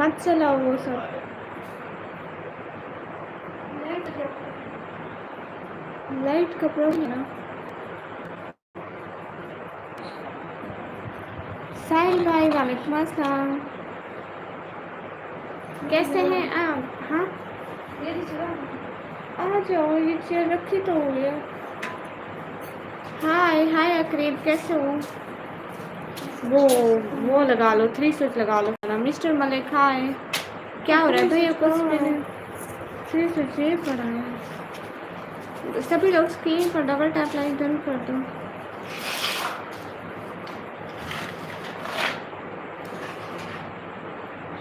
मत चलाओ वो सब। लाइट का प्रॉब्लम है ना। साहिल भाई वालेकुम अस्सलाम, कैसे हैं आप? हाँ आ जाओ, ये चेयर रखी तो हुई है। हाय हाय अकरीब, कैसे हो? वो लगा लो, 3 स्विच लगा लो ना। मिस्टर मलिक हाय, क्या हो रहा है भैया? कुछ भी नहीं, 3 स्विच ये पड़ा है। सभी लोग स्क्रीन पर डबल टैप लाइक डन कर दो।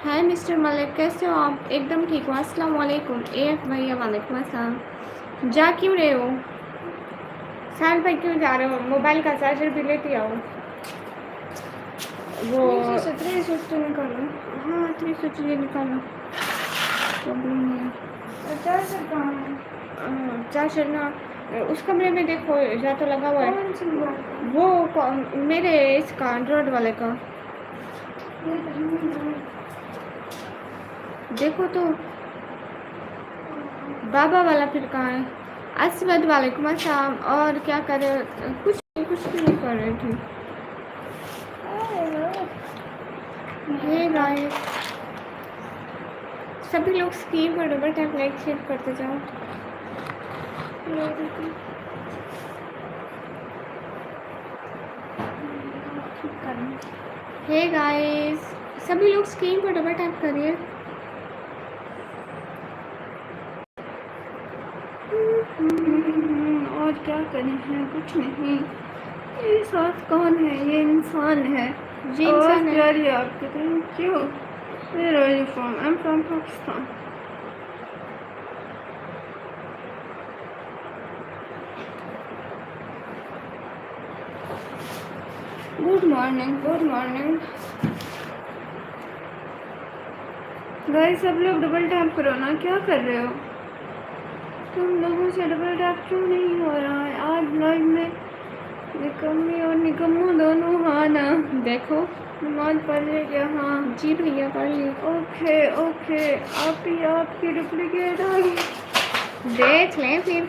हाय मिस्टर मलिक, कैसे हो आप? एकदम ठीक हो? अस्सलाम वालेकुम। एफ भैया वालेकुम अस्सलाम। जा क्यों रहे हो? साल भाई क्यों जा रहे हो? मोबाइल का चार्जर भी लेते आओ। वो 3 स्विच निकालो। हाँ 3 स्विच ये निकालो, प्रॉब्लम नहीं है। चार्जर कहाँ है? चार्जर ना उस कमरे में देखो, या तो लगा हुआ है वो मेरे इसका एंड्रॉयड वाले का देखो तो। बाबा वाला फिर कहाँ है? असवद वालेकुम अस्सलाम। और क्या कर रहे हो? कुछ भी नहीं कर रहे थे। हे गाइस, सभी लोग स्क्रीन पर डबल टैप लाइक शेयर करते जाओ। हे गाइस, सभी लोग स्क्रीन पर डबल टैप करिए। और क्या करें हैं? कुछ नहीं। ये साथ कौन है? ये इंसान है। ये इंसान है। प्यारी आपकी thank you. Where are you from? I'm from Pakistan. Good morning, good morning guys. सब लोग डबल टैप करो ना, क्या कर रहे हो? तुम लोगों से डबल टैप क्यों नहीं हो रहा है? आज लाइव में निकम्मी और निकम्मू दोनों। हाँ ना, देखो नमाज पढ़ ले क्या? हाँ जी भैया पढ़ ली। ओके ओके, आपकी डुप्लीकेट आ गई, देख लें फिर।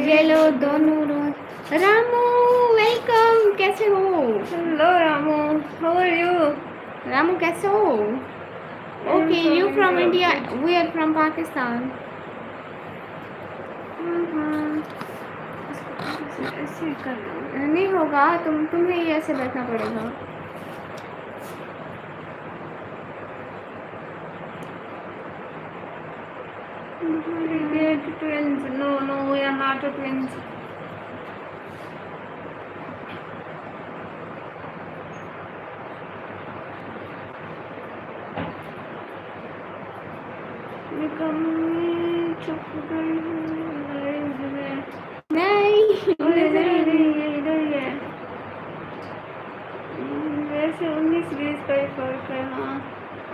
ये लो दोनों रोज। रामू वेलकम, कैसे हो? Hello Ramu, how are you? Ramu कैसे हो? Okay, you from India, we are from Pakistan. ऐसे कर नहीं होगा, तुम्हें ही ऐसे बैठना पड़ेगा। Twins? No no, we are not twins. चुप गई नहीं, ये इधर ही है। वैसे 19-20 का ही फर्क है। हाँ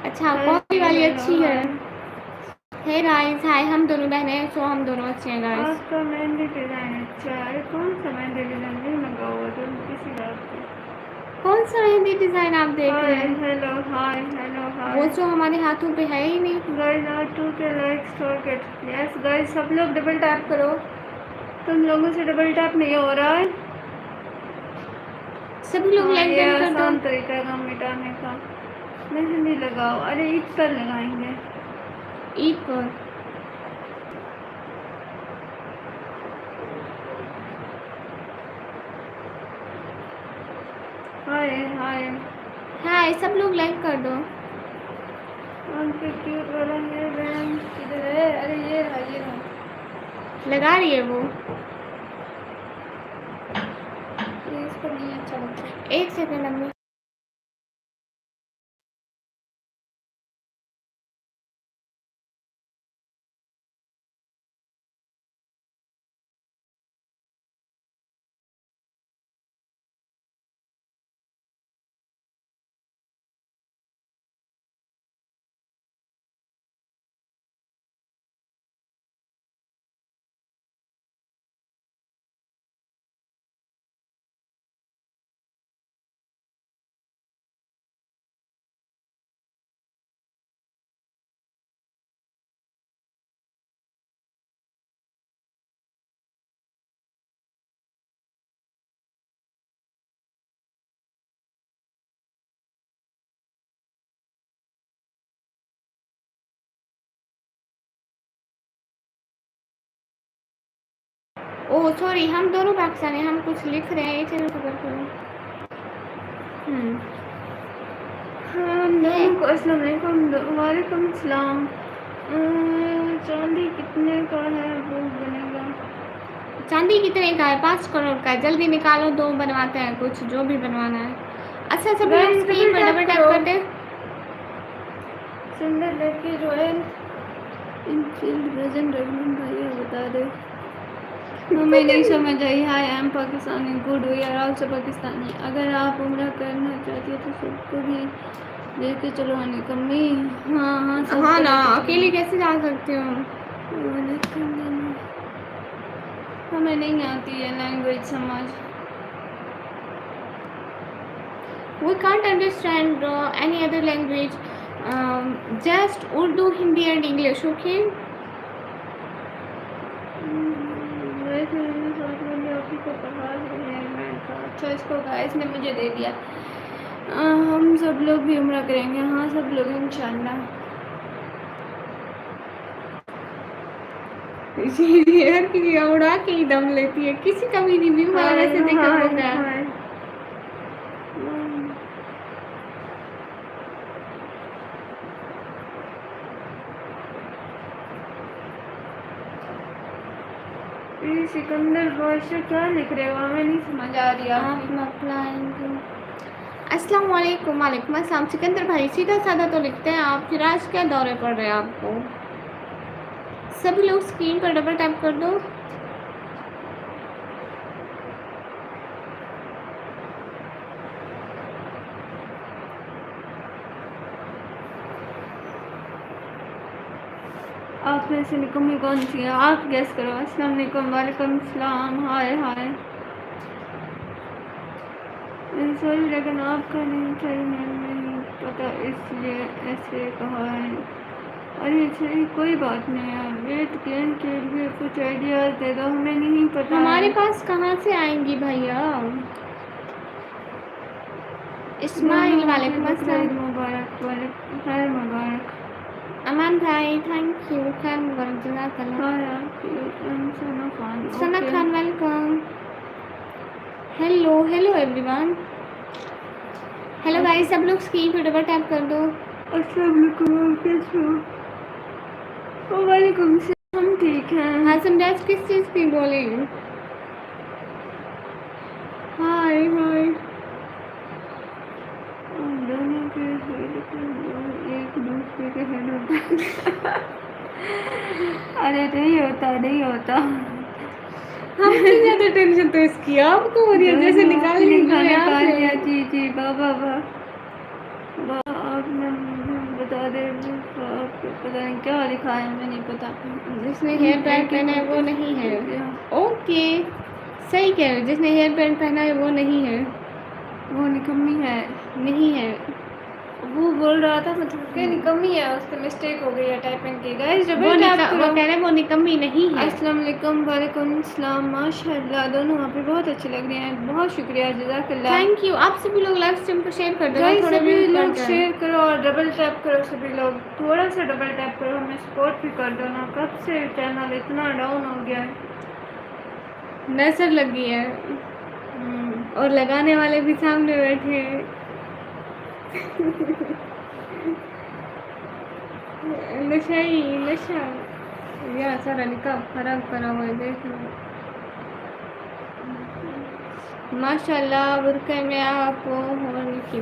अच्छा, कौन सी वाली अच्छी है? हे गाइस हाय, हम दोनों बहनें हैं, सो हम दोनों अच्छे हैं गाइस। आपका मेहंदी डिजाइन अच्छा है। कौन सा मेहंदी डिजाइन नहीं लगा हुआ तो किसी बात पे? कौन सा मेहंदी डिजाइन आप देख रहे हैं? Hello hi, hello hi. वो जो हमारे हाथों पे है ही नहीं। Guys our 2K likes target. Yes guys, सब लोग डबल टैप करो। तुम लोगों से डबल टैप नहीं हो रहा है। सभी लोग लाइक डन कर दो। आसान तरीका है गम मिटाने का। मेहंदी लगाओ। अरे ईद पर लगाएंगे, ईद पर। हाय हाय हाय, सब लोग लाइक कर दो। क्यूट वाला हेयर बैंड किधर है? अरे ये रहा, लगा रही है वो। इस पर नहीं अच्छा लगता। एक सेकंड अम्मी। ओह सॉरी, हम दोनों पाकिस्तानी, हम कुछ लिख रहे हैं, ये चैनल पकड़ करो। हाँ, हम दोनों को अस्सलाम वालेकुम। वालेकुम सलाम। चांदी कितने का है वो बनेगा? चांदी कितने का है? 5 करोड़ का है। जल्दी निकालो, 2 बनवाते हैं, कुछ जो भी बनवाना है। अच्छा, सभी लोग स्क्रीन पर डबल टैप कर दे। सुंदर लड़की रॉयल इनफील्ड वर्जन रघुनंदन भैया बता दे। हमें नहीं समझ आई। Hi I am Pakistani, good we are also Pakistani. अगर आप उम्रा करना चाहती हो तो सबको भी लेके चलो। निकम्मी। हाँ हाँ सब हाँ ना, अकेले कैसे जा सकती हूँ? हमें नहीं आती है लैंग्वेज समझ। We can't understand any other language, just Urdu, Hindi and English, okay? को पढ़ा है। अच्छा, इसको गाइस ने मुझे दे दिया। हम सब लोग भी उम्रा करेंगे। हाँ सब लोग इंशाल्लाह। यार की उड़ा के ही दम लेती है, किसी का भी रिव्यू वाला से देखा होगा। सिकंदर बादशाह क्या लिख रहे हो? हमें नहीं समझ आ रही। अस्सलाम वालेकुम। वालेकुम अस्सलाम। सिकंदर भाई सीधा साधा तो लिखते हैं आप, फिर आज क्या दौरे पड़ रहे हैं आपको? सभी लोग स्क्रीन पर डबल टैप कर दो। आप में से निकम्मी कौन सी है? आप गैस करो। अस्सलाम वालेकुम। वालेकुम सलाम। हाय हाय। सॉरी लेकिन आपका नहीं चाहिए, नहीं पता इसलिए ऐसे कहा है। अरे सही, कोई बात नहीं है। वेट गेन के लिए कुछ आइडियाज दे दो, हमें नहीं पता। हमारे पास कहाँ से आएंगी भैया? इस्माइल वालेकुम अस्सलाम। मुबारक। वालेकुम खैर मुबारक। अमान भाई थैंक यू। खैर मुबारक। जज़ाकल्लाह। Sana Khan. Sana Khan welcome. Hello hello everyone. Hello guys, सब लोग स्क्रीन पर डबल टैप कर दो। अस्सलाम वालेकुम, कैसे हो? वालेकुम सलाम, हम ठीक हैं। हाँ समझाज किस चीज़ की बोले? हाय हाय। दोनों के एक दूसरे के हेड होता। अरे नहीं होता, नहीं होता। हमसे ज़्यादा टेंशन तो इसकी आपको हो रही है, जैसे निकाल लिया। जी जी बाबा आपने बता दे। आपको पता नहीं क्या लिखा है, हमें नहीं पता। जिसने हेयर बैंड पहना है वो नहीं है। ओके सही कह रहे हो, जिसने हेयर बैंड पहना है वो नहीं है, वो निकम्मी है। नहीं है, वो बोल रहा था मतलब कि निकम्मी है, उससे मिस्टेक हो गई है टाइपिंग की। गाइस डबल टैप करो। वो कह रहे हैं वो निकम्मी नहीं है। अस्सलाम वालेकुम। वालेकुम सलाम। माशाल्लाह दोनों वहाँ पे बहुत अच्छे लग रहे हैं। बहुत शुक्रिया, जज़ाकल्लाह। Thank you. आप सभी लोग लाइव स्ट्रीम को शेयर कर दो। गाइस सभी लोग शेयर करो और डबल टैप करो। सभी लोग थोड़ा सा डबल टैप करो, हमें सपोर्ट भी कर दो ना। कब से चैनल इतना डाउन हो गया है, नजर लगी है। और लगाने वाले भी सामने बैठे हैं। नशा ही नशा। यार सारा निकाब खराब करा हुआ है, देख लो। माशाल्लाह बुरके में आप होने की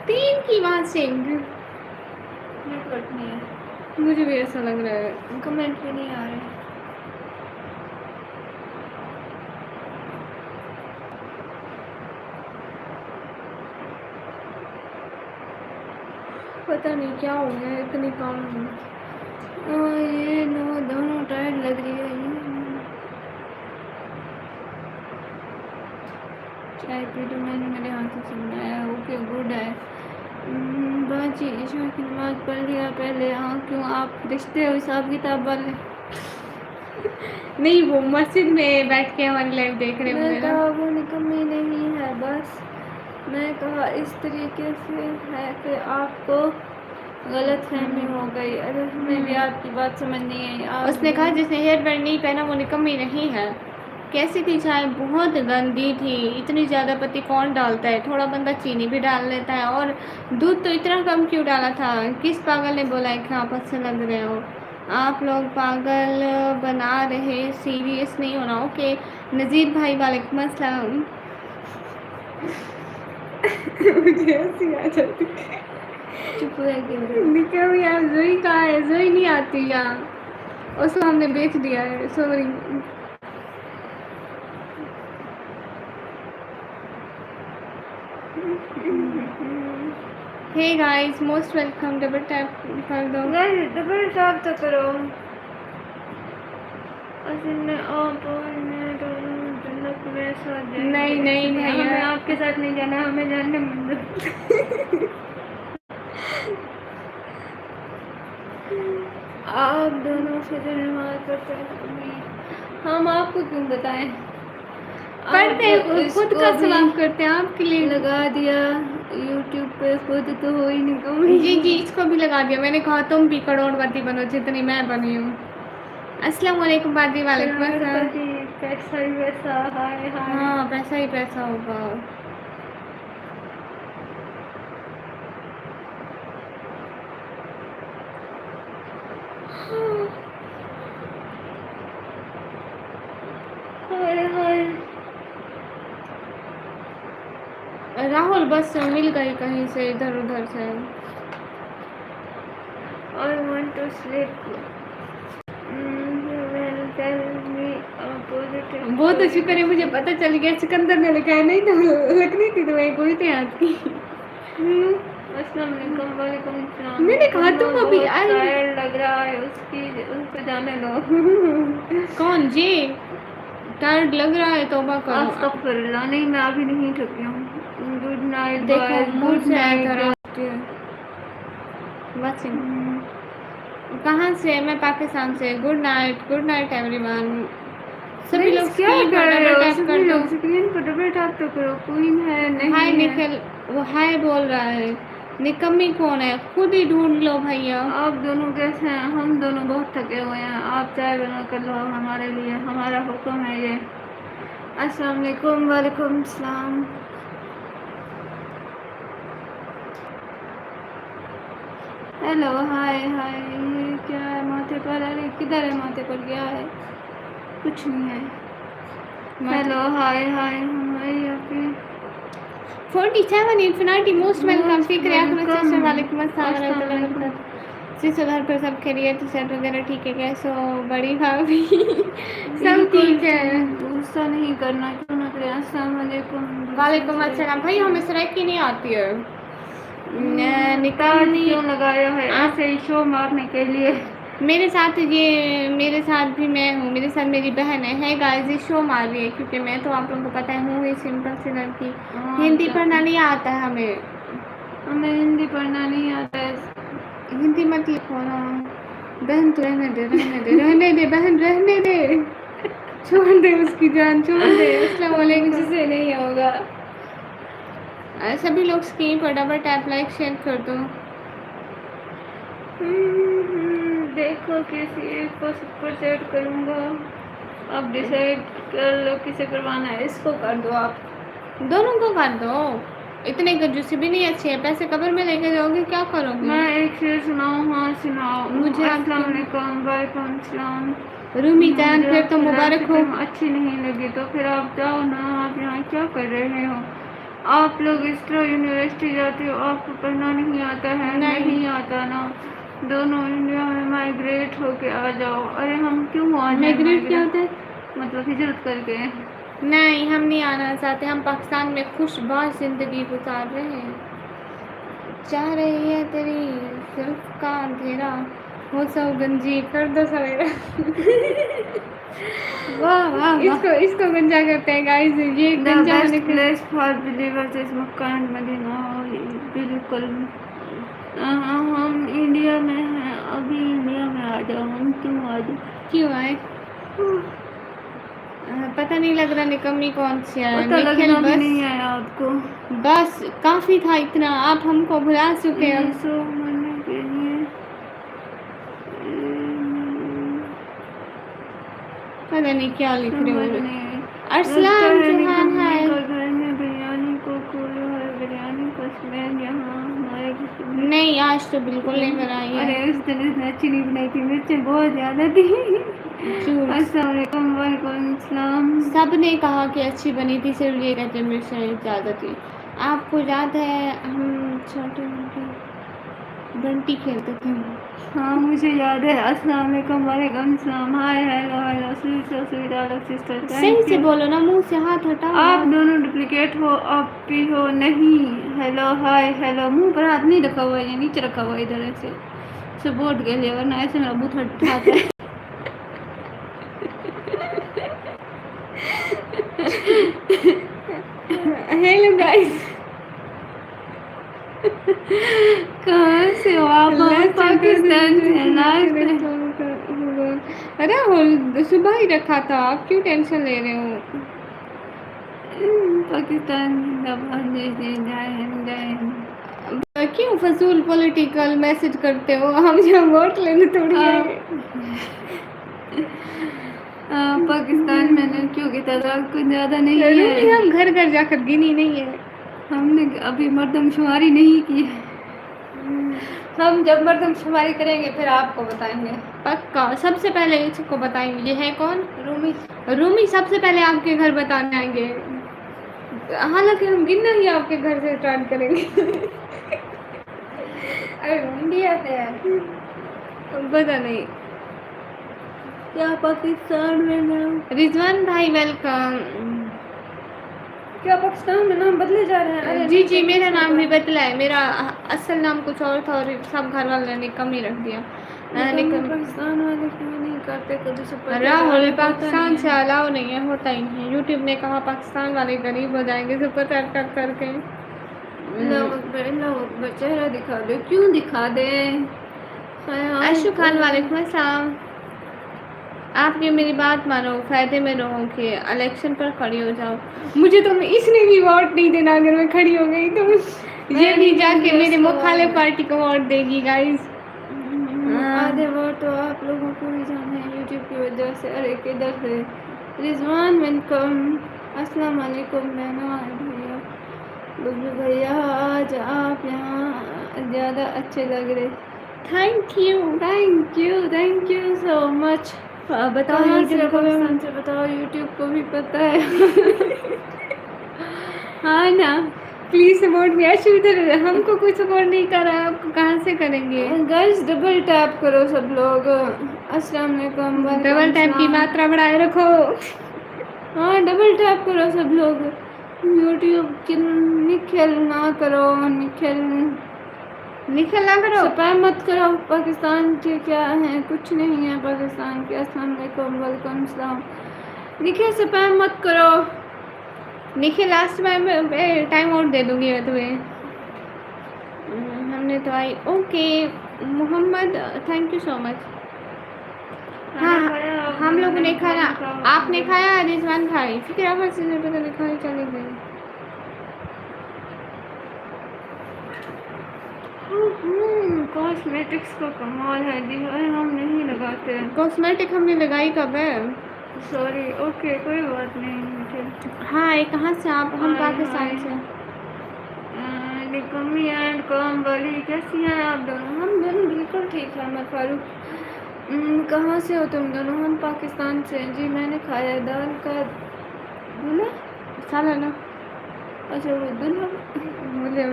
3 की बात से नेटवर्क नहीं है, मुझे भी ऐसा लग रहा है। कमेंट भी नहीं आ रहे। पता नहीं क्या हो गया, इतनी काम ये ना दोनों टाइट लग रही है। चाय पी तो मैंने मेरे हाथ से बनाया। ओके गुड है। बाजी ईशा की नमाज पढ़ लिया पहले। हाँ क्यों, आप रिश्ते हो हिसाब किताब वाले? नहीं, वो मस्जिद में बैठ के हमारी लाइव देख रहे होंगे ना। वो निकम्मी नहीं है, बस मैं कहा इस तरीके से है कि आपको गलत फहमी हो गई। अरे हमें भी आपकी बात समझ नहीं आई। उसने कहा जिसने हेयर बैंड नहीं पहना वो निकम्मी नहीं है। कैसी थी चाय? बहुत गंदी थी। इतनी ज़्यादा पत्ती कौन डालता है? थोड़ा बंदा चीनी भी डाल लेता है। और दूध तो इतना कम क्यों डाला था? किस पागल ने बोला है कि आप अच्छे लग रहे हो? आप लोग पागल बना रहे, सीरियस नहीं होना। ओके नज़ीर भाई वालेकुम अस्सलाम। मुझे हंसी आ जाती है। चुप रह के निकम्मी यार, जोई कहाँ है? जोई नहीं आती यहाँ, उसको हमने बेच दिया है। Sorry. Hey guys most welcome. Double tap कर दो। गाइस डबल टैप तो करो। असल में आप जन्नत में साथ जाएंगे। नहीं नहीं इसलिए भैया, हमें आपके साथ नहीं जाना, हमें जानने मंदिर। आप दोनों फजर नमाज पढ़ते हैं। हम आपको क्यों बताएं? पढ़ते हैं, खुद इसको का भी सवाब करते हैं आपके लिए। लगा दिया यूट्यूब पे, खुद तो हो ही नहीं कमी। जी जी, इसको भी लगा दिया। मैंने कहा तुम भी करोड़पति बनो जितनी मैं बनी हूँ। अस्सलाम वालेकुम बाजी। वालेकुम अस्सलाम। करोड़पति पैसा ही पैसा, हाय हाय। हाँ पैसा ही पैसा होगा। हाय हाय। राहुल बस मिल गई कहीं से, इधर उधर से। I want to sleep. You will tell me a positive वो तो story. शुक्र है मुझे पता चल गया, सिकंदर ने लिखा है, नहीं तो रखनी थी तुम्हें कोई थी हाथ की। अस्सलाम वालेकुम। वालेकुम सलाम। मैंने कहा तुम अभी आई। टायर्ड लग रहा है, उसको जाने दो। कौन जी? टायर्ड लग रहा है? तौबा करो। अस्तगफिरुल्लाह, नहीं मैं अभी नहीं थकी हूँ। गुड नाइट देखो बॉयज, मुंह गुड से नाइट। बस कहाँ से? मैं पाकिस्तान से। Good night everyone. सभी लोग क्या स्क्रीन कर पर रहे डबल हो? टैप सभी कर दो। लोग स्क्रीन पर डबल टैप तो करो। क्वीन है नहीं हाय है। निखिल, वो हाय बोल रहा है। निकम्मी कौन है? खुद ही ढूंढ लो भैया। आप दोनों कैसे हैं? हम दोनों बहुत थके हुए हैं। आप चाय बना कर लो हमारे लिए, हमारा हुक्म है ये। अस्सलाम वालेकुम। वालेकुम सलाम। हेलो हाय हाय। ये क्या है माथे पर? अरे किधर है? माथे पर क्या है? कुछ नहीं है। हेलो हाय हाय। हमारे यहाँ पे 47 इन्फिनिटी मोस्ट वेलकम। Most फिक्र welcome. वालेकुम अस्सलाम अस्सलाम वालेकुम। वालेकुम। सिसो घर पर सब खैरियत, सेट वगैरह ठीक है? कैसे हो बड़ी भाभी? सब बिल्कुल ठीक है। गुस्सा नहीं करना, क्यों ना करें। अस्सलाम वालेकुम। वालेकुम अस्सलाम। भाई हमें सराइकी नहीं आती है। कार्ड निकम्मी क्यों लगाया है? आप ऐसे ही शो मारने के लिए। मेरे साथ ये, मेरे साथ भी मैं हूँ, मेरे साथ मेरी बहन है गाइस। ये शो मार रही है क्योंकि मैं तो आप लोगों को पता है हूँ ही सिंपल सी लड़की। हिंदी पढ़ना नहीं आता है हमें। हमें हिंदी पढ़ना नहीं आता है। हिंदी मत लिखो ना बहन। तो रहने दे रहने दे रहने दे बहन, रहने दे। छोड़ दे उसकी जान, छोड़ दे। अस्सलाम वालेकुम। मुझसे नहीं होगा। सभी लोग स्क्रीन पर डबल टैप लाइक शेयर कर दो। देखो किसी एक को सुपर सेट करूँगा। अब डिसाइड कर लो किसे करवाना है। इसको कर दो आप। दोनों को कर दो। इतने कंजूसी भी नहीं अच्छी है। पैसे कब्र में लेके जाओगे, क्या करोगे? मैं एक शेर सुनाऊँ? हाँ सुनाओ। मुझे अस्सलाम आपकी वालेकुम। वालेकुम सलाम। रूमी जान मुझे फिर तो आपकी मुबारक हो। लाइफ अच्छी नहीं लगी तो फिर आप जाओ ना। आप यहाँ क्या कर रहे हो? आप लोग इस तरह यूनिवर्सिटी जाते हो, आपको पढ़ना नहीं आता है? नहीं आता ना। दोनों इंडिया में माइग्रेट होके आ जाओ। अरे हम क्यों आ जाए? माइग्रेट क्या होता है? मतलब हिजरत करके। नहीं हम नहीं आना चाहते। हम पाकिस्तान में खुशबाश जिंदगी गुजार रहे हैं। चाह रही है तेरी जुल्फ का अंधेरा हो सब गंजी कर दो सवेरा। वाह वाह। इसको गंजा करते हैं गाइस। ये द गंजा होने बेस्ट के place for believers is Mecca and Medina. बिल्कुल। हम इंडिया में हैं, अभी इंडिया में आ जाओ। हम क्यों आ जाओ? क्यों आए? पता नहीं लग रहा निकम्मी कौन सी है। पता निखिल लगना भी बस नहीं है आपको। बस काफ़ी था इतना। आप हमको भुला चुके हैं। सो मरने के पता नहीं क्या लिख रहे समझ हो। नहीं। अरसलान चौहान निकम्मी है। का घर में बिरयानी को खोलो है, बिरयानी का स्मेल यहाँ हमारे किसी ने। नहीं, आज तो बिल्कुल नहीं बनाई अरे है। उस दिन इसने अच्छी नहीं बनाई थी, मिर्चें बहुत ज़्यादा थी। झूठ। अस्सलाम वालेकुम, वालेकुम सलाम। सब ने कहा कि अच्छी बनी थी, सिर्फ ये कहते मिर्चें ज़्यादा थी। आपको याद है हम छोटे मोटे बंटी खेलते थे? हाँ मुझे याद है। अस्सलाम वालेकुम, वालेकुम सलाम। Hi, hello hello, sweet so sweet अलग सिस्टर, सही थैंक से यू। बोलो ना, मुंह से हाथ हटाओ आप ना। दोनों डुप्लीकेट हो, आप भी हो नहीं। हेलो हाय हेलो, मुंह पर हाथ नहीं रखा हुआ है, ये नीचे रखा हुआ है इधर ऐसे सपोर्ट के लिए, वरना ऐसे मेरा बूथ उठाता है। Hello guys. कहाँ से हो आप? हम पाकिस्तान से। नाश्ते अरे सुबह ही रखा था, आप क्यों टेंशन ले रहे हो? पाकिस्तान जिंदाबाद, देश देश जय हिंद जय हिंद। क्यों फजूल पॉलिटिकल मैसेज करते हो? हम यहाँ वोट लेने थोड़ी है। पाकिस्तान में लड़कियों की तादाद कुछ ज़्यादा नहीं रूमी है। हम घर घर जाकर गिनी नहीं है। हमने अभी मर्दमशुमारी नहीं की है। हम जब मर्दमशुमारी करेंगे फिर आपको बताएंगे। पक्का, सबसे पहले इसको बताएंगे। ये है कौन? रूमी। रूमी सबसे पहले आपके घर बताने आएंगे। हालांकि हम गिनना ही आपके घर से स्टार्ट करेंगे। अरे इंडिया से है। पता नहीं। क्या पाकिस्तान में नाम? रिजवान भाई वेलकम। क्या पाकिस्तान में नाम बदले जा रहे हैं? अरे जी नहीं, जी, मेरा किसी नाम का- भी बदला है। मेरा असल नाम कुछ और था और सब घर वालों ने कम ही रख दिया। निकम्मी पाकिस्तान वाले क्यों नहीं करते कभी सुपर? राहुल, पाकिस्तान से अलाउ नहीं है, होता ही नहीं है। यूट्यूब ने कहा पाकिस्तान वाले गरीब हो जाएंगे सुपर चैट कर करके। चेहरा दिखा दे। क्यों दिखा दे? अशु खान वालेकुम अस्सलाम। आप ये मेरी बात मानो, फायदे में रहो कि इलेक्शन पर खड़ी हो जाओ। मुझे तो इसने भी वोट नहीं देना, अगर मैं खड़ी हो गई तो ये भी जाके मेरे मुखालिफ पार्टी को वोट देगी गाइस। आधे वोट तो आप लोगों को ही जाने हैं यूट्यूब की वजह से। अरे किधर से? रिजवान वेलकम, अस्सलाम वालेकुम बहनों भैया। बुब्बू भैया आज आप यहाँ ज़्यादा अच्छे लग रहे। Thank you so much. बताओ कहाँ से? यूट्यूब को पाकिस्तान से। बताओ, यूट्यूब को भी पता है। हाँ ना। Please support me. अशु इधर हमको कोई सपोर्ट नहीं कर रहा, आपको कहाँ से करेंगे? गाइस डबल टैप करो सब लोग। अस्सलाम वालेकुम, डबल टैप की मात्रा बढ़ाए रखो। हाँ डबल टैप करो सब लोग। यूट्यूब की निखिल ना करो, निखिल ना करो। स्पैम मत करो। पाकिस्तान के क्या है? कुछ नहीं है पाकिस्तान के। अस्सलाम वालेकुम, वालेकुम सलाम। निखिल स्पैम मत करो। निखिल लास्ट में टाइम आउट दे दूंगी मैं तुम्हें। हमने तो आई। Okay Mohammad, thank you so much. हाँ हम लोगों ने खाया, आपने खाया? रिजवान खाई, फिक्र अहमद से पता नहीं खाई चली गई। कॉस्मेटिक्स का कमाल है जी। अरे हम नहीं लगाते। कॉस्मेटिक हमने लगाई कब है? सॉरी, ओके कोई बात नहीं। हाँ, ये कहाँ से आप? हम पाकिस्तान से। निकम्मी एंड कॉम वाली, कैसी हैं आप दोनों? हम दोनों बिल्कुल ठीक है। मैं फारूक। कहाँ से हो तुम दोनों? हम पाकिस्तान से। जी मैंने खाया दाल का दूल्हा साला ना। अच्छा वो दूल्हा। मुझे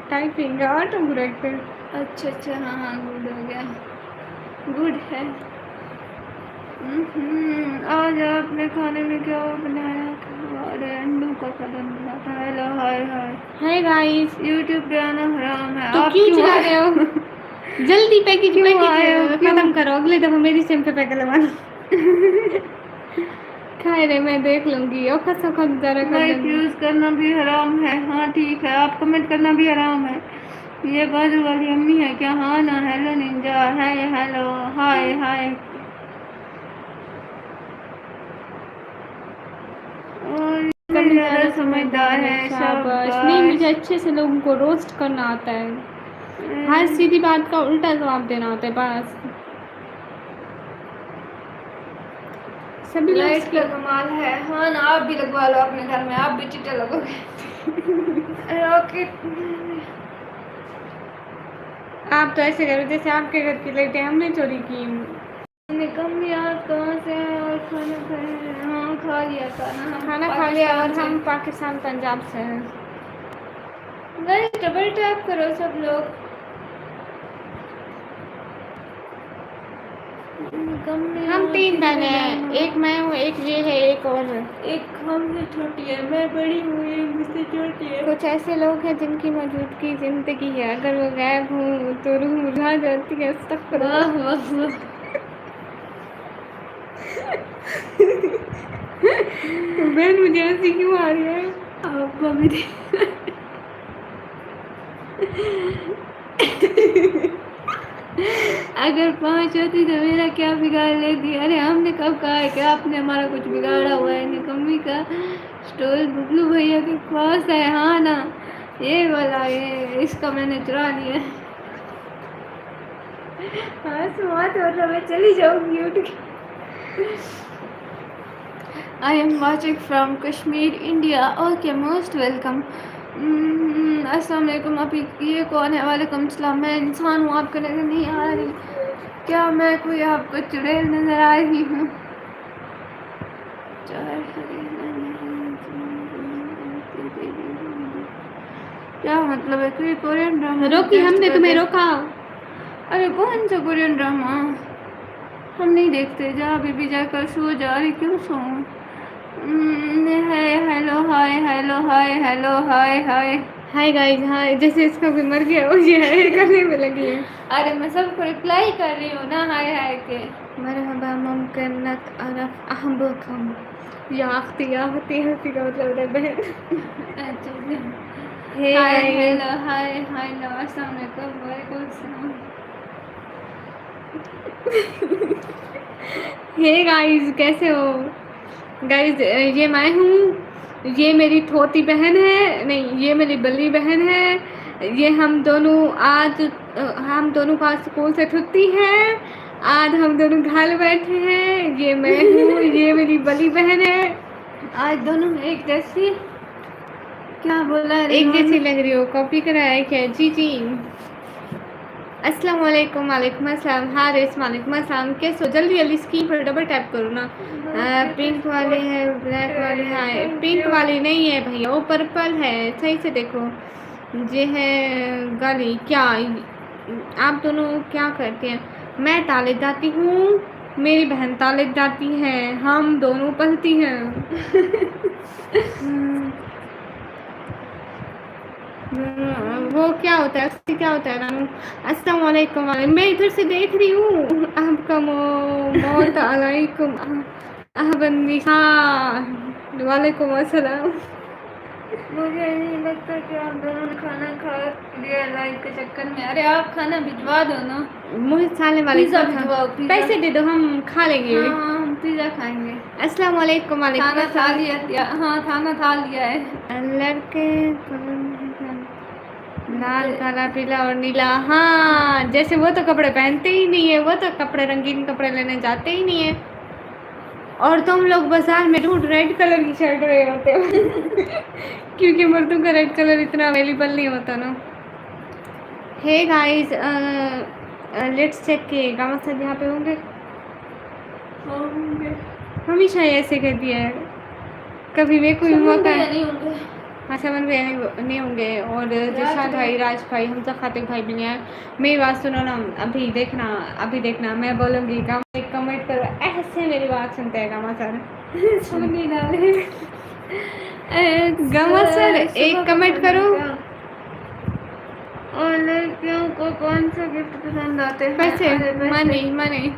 टाइपिंग ऑटो करेक्टर। अच्छा हाँ हाँ, गुड हो गया, गुड है। आज आपने खाने में क्या बनाया था? अरे अंडों का कदम बना था। Hello hi hi. Hi guys. YouTube पे आना हराम है। तो आप क्यों चला रहे हो? जल्दी पैकेज खत्म करो, अगले दफा मेरी सिम पे पैकेज लगाना। खाए रे, मैं देख लूंगी। और खसा खा जरा कर माइक यूज करना भी हराम है। हाँ ठीक है, आप कमेंट करना भी हराम है। ये बाजू वाली अम्मी है क्या? हाँ ना। हेलो निंजा, है हेलो हाय हाय। ज़्यादा समझदार है शाबाश। नहीं, मुझे अच्छे से लोगों को रोस्ट करना आता है। हर सीधी बात का उल्टा जवाब देना होता है बस। सभी लोग लाइट का कमाल है। हाँ ना, आप भी लगवा लो अपने घर में, आप भी चिट्टे लगोगे। रॉकेट। आप तो ऐसे करो जैसे आपके घर की लाइटें हमने चोरी की। निकम्मी आप कहाँ से हैं और खाना खाए? हाँ खा लिया खाना, हम खाना खा लिया और पाकिस्तान हम पाकिस्तान पंजाब से हैं। से। गाइस डबल टैप करो सब लोग। निकम्मी हम और 3 बहनें कितने हैं, हैं? एक मैं हूँ, एक ये है, एक और है। एक हमसे छोटी है, मैं बड़ी हूँ, एक मुझसे छोटी है। कुछ ऐसे लोग हैं जिनकी मौजूदगी जिंदगी है, अगर वो गायब हों तो रूह मुरझा जाती है। अस्तगफिरुल्लाह। वाह वाह वाह। बहन मुझे हंसी क्यों आ रही है? आप अभी अगर 5 होती तो मेरा क्या बिगाड़ लेती? अरे हमने कब कहा है कि आपने हमारा कुछ बिगाड़ा हुआ है? निकम्मी का स्टोल बुबलू भैया के पास है। हाँ ना, ये वाला, ये इसका मैंने चुरा लिया है। हाँ सुमात और मैं चली जाऊंगी उठ के। I am watching from Kashmir India. Okay, most welcome. अस्सलाम वालेकुम। अभी ये कौन है? वालेकुम सलाम। मैं इंसान हूँ, आपको नजर नहीं आ रही क्या? मैं कोई आपको चुड़ैल नजर आ रही हूँ? क्या मतलब है? कोई कोरियन ड्रामा रोकी हमने तुम्हें रोका। अरे कौन सा कोरियन ड्रामा? हम नहीं देखते। जा बीबी जाकर सो जा। रही क्यों सोऊं? Hello hi, hello hi, hello hi hi. Hi guys, hi. जैसे इसका भी मर गया हो, ये हाय करने में लगी है। अरे मैं सबको रिप्लाई कर रही हूँ ना हाय हाय के। मरहबा मुमकिनत अरफ अहबकम या अख्ती या हती हती का मतलब है बहन। अच्छा hey hi guys, hello hi hello अस्सलाम वालेकुम वालेकुम सलाम। हे गाइस कैसे हो? गाइस ये मैं हूँ, ये मेरी थोती बहन है, नहीं ये मेरी बली बहन है। ये हम दोनों पास स्कूल से छुट्टी है। आज हम दोनों घर बैठे हैं। ये मैं हूँ, ये मेरी बली बहन है। आज दोनों में एक जैसी क्या बोला है? एक जैसी लग रही हो, कॉपी कराया है क्या? जी जी। अस्सलाम वालेकुम। वालेकुम अस्सलाम। हारिस वालेकुम अस्सलाम। कैसे हो? जल्दी जल्दी स्क्रीन पर डबल टैप करो ना। पिंक वाली है, ब्लैक वाली है। पिंक वाली नहीं है भैया, वो पर्पल है। सही से देखो, ये है गली। क्या आप दोनों क्या करते हैं? मैं ताले जाती हूँ, मेरी बहन ताले जाती है, हम दोनों पढ़ती हैं। वो क्या होता है, उससे क्या होता है रानू? अस्सलाम वालेकुम। मैं इधर से देख रही हूँ। आपका मौत अलैकुम बंदी। हाँ वालेकुम अस्सलाम। मुझे नहीं लगता कि आप दोनों ने खाना खा लिया लाइव के चक्कर में। अरे आप खाना भिजवा दो ना। मुझे साले वाले पिज़्ज़ा भिजवाओ, पिज़्ज़ा। पैसे दे दो, हम खा लेंगे। हाँ हम पिज़्ज़ा खाएंगे। अस्सलाम वालेकुम। खाना खा लिया? हाँ खाना खा लिया है। लड़के लाल काला पीला और नीला। हाँ जैसे वो तो कपड़े पहनते ही नहीं है, वो तो कपड़े रंगीन कपड़े लेने जाते ही नहीं है। और तुम लोग बाजार में ढूंढ रेड कलर की शर्ट रहे होते हो। क्योंकि मर्दों का रेड कलर इतना अवेलेबल नहीं होता ना। हे गाइस, लेट्स चेक के गामा सर यहाँ पे होंगे। हमेशा ऐसे कहती है, कभी वे कोई मौका नहीं होंगे। हाँ समझ में नहीं होंगे। और जिशान भाई, राज भाई, हमजा खातिक भाई भी नहीं है। मेरी बात सुनो ना, अभी देखना मैं बोलूँगी कमेंट करो। ऐसे मेरी बात सुनते हैं गामा सर। समझ नहीं डाले। गामा सर एक कमेंट करो। और लड़कियों को कौन सा गिफ्ट पसंद आते हैं? पैसे अरे पैसे। मनी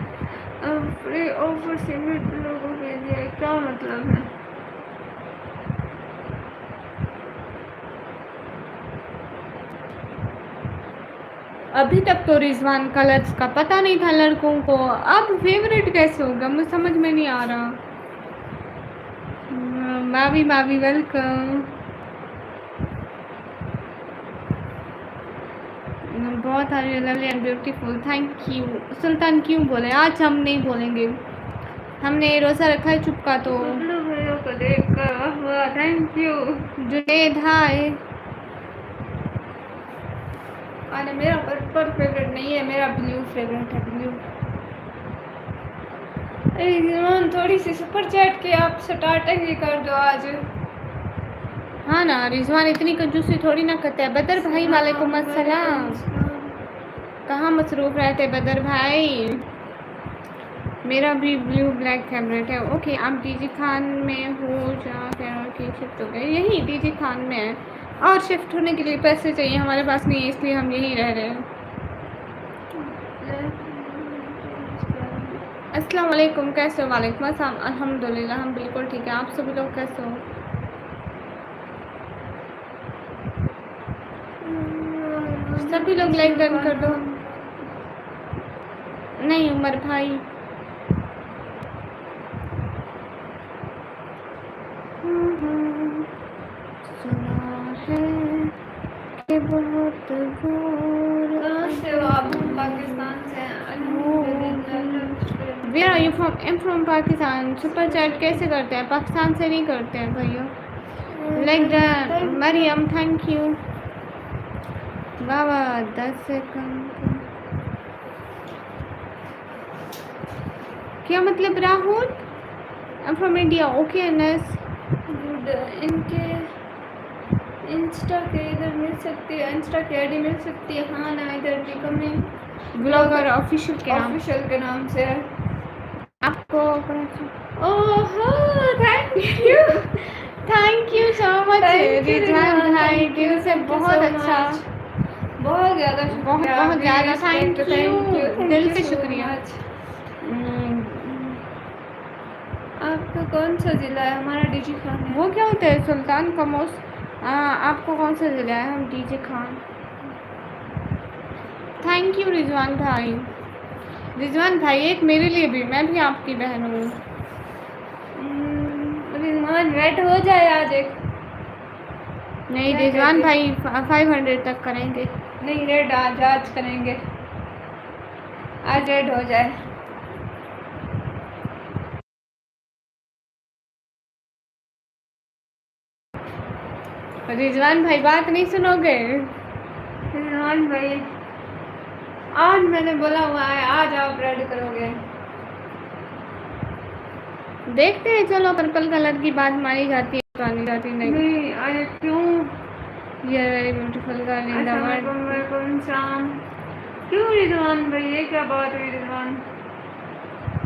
फ्री ऑफर सीमित लोगों के लिए क्या मतलब है? अभी तक तो रिजवान कलर्स का पता नहीं था लड़कों को, अब फेवरेट कैसे होगा मुझे समझ में नहीं आ रहा। मावी वेलकम। बहुत lovely and beautiful, thank you. Sultan क्यों बोले? आज हम नहीं बोलेंगे। हमने रोज़ा रखा है चुप का। तो बबलू भैया को देख कर वाह थैंक यू। जुनेद हाय। अरे मेरा पर्पल फेवरेट नहीं है, मेरा ब्लू फेवरेट है, ब्लू। रिजवान थोड़ी सी सुपर चैट के आप स्टार्टिंग ही कर दो आज। हाँ ना, रिजवान इतनी कंजूसी थोड़ी ना करते हैं। बदर भाई वालेकुम अस्सलाम। कहाँ मसरूफ़ रहते बदर भाई? मेरा भी ब्लू ब्लैक फेवरेट है। ओके, आप डीजी खान में हो या की शिफ्ट हो गए? यही डीजी खान में है, और शिफ्ट होने के लिए पैसे चाहिए, हमारे पास नहीं है, इसलिए हम यहीं रह रहे हैं। अस्सलाम वालेकुम, कैसे हो? वालेकुम अस्सलाम, अल्हम्दुलिल्लाह हम बिल्कुल ठीक है। आप सभी लोग कैसे हो? सभी लोग लाइक डन कर दो। नहीं उमर भाई, सुना है कि बहुत घोर। कहाँ से हो आप? पाकिस्तान से हैं। Where are you from? I am from Pakistan. Super chat कैसे करते हैं? पाकिस्तान से नहीं करते हैं भैया। Like done Mariam, thank you. वाह वाह, 10 सेकंड। क्या मतलब Rahul? I am from India. Okay Anas good. इनके इंस्टा के इधर मिल सकती है, इंस्टा की आईडी मिल सकती है? हाँ ना, इधर भी कमेंट ब्लॉगर ऑफिशियल के नाम, ऑफिशियल के नाम से है। आपको। ओहो thank you so much Rizwan भाई, दिल से बहुत अच्छा, बहुत ज़्यादा बहुत ज़्यादा थैंक यू, दिल से शुक्रिया। आपका कौन सा ज़िला है? हमारा डीजी खान है। वो क्या होता है? सुल्तान कमोस। आपको कौन सा ज़िला है? हम DJ Khan. Thank you Rizwan भाई। रिजवान भाई एक मेरे लिए भी, मैं भी आपकी बहन हूँ। रिजवान रेड हो जाए आज एक। नहीं रिजवान भाई 500 तक करेंगे। नहीं रेड आज करेंगे, आज रेड हो जाए। रिजवान भाई बात नहीं सुनोगे? रिजवान भाई आज मैंने बोला हुआ है, आज आप रेड करोगे। देखते हैं, चलो पर्पल कलर की बात मानी जाती है, मानी जाती नहीं। अरे क्यों? ये very beautiful girl in the world. वालेकुम सलाम। क्यों रिजवान भाई, ये क्या बात हुई?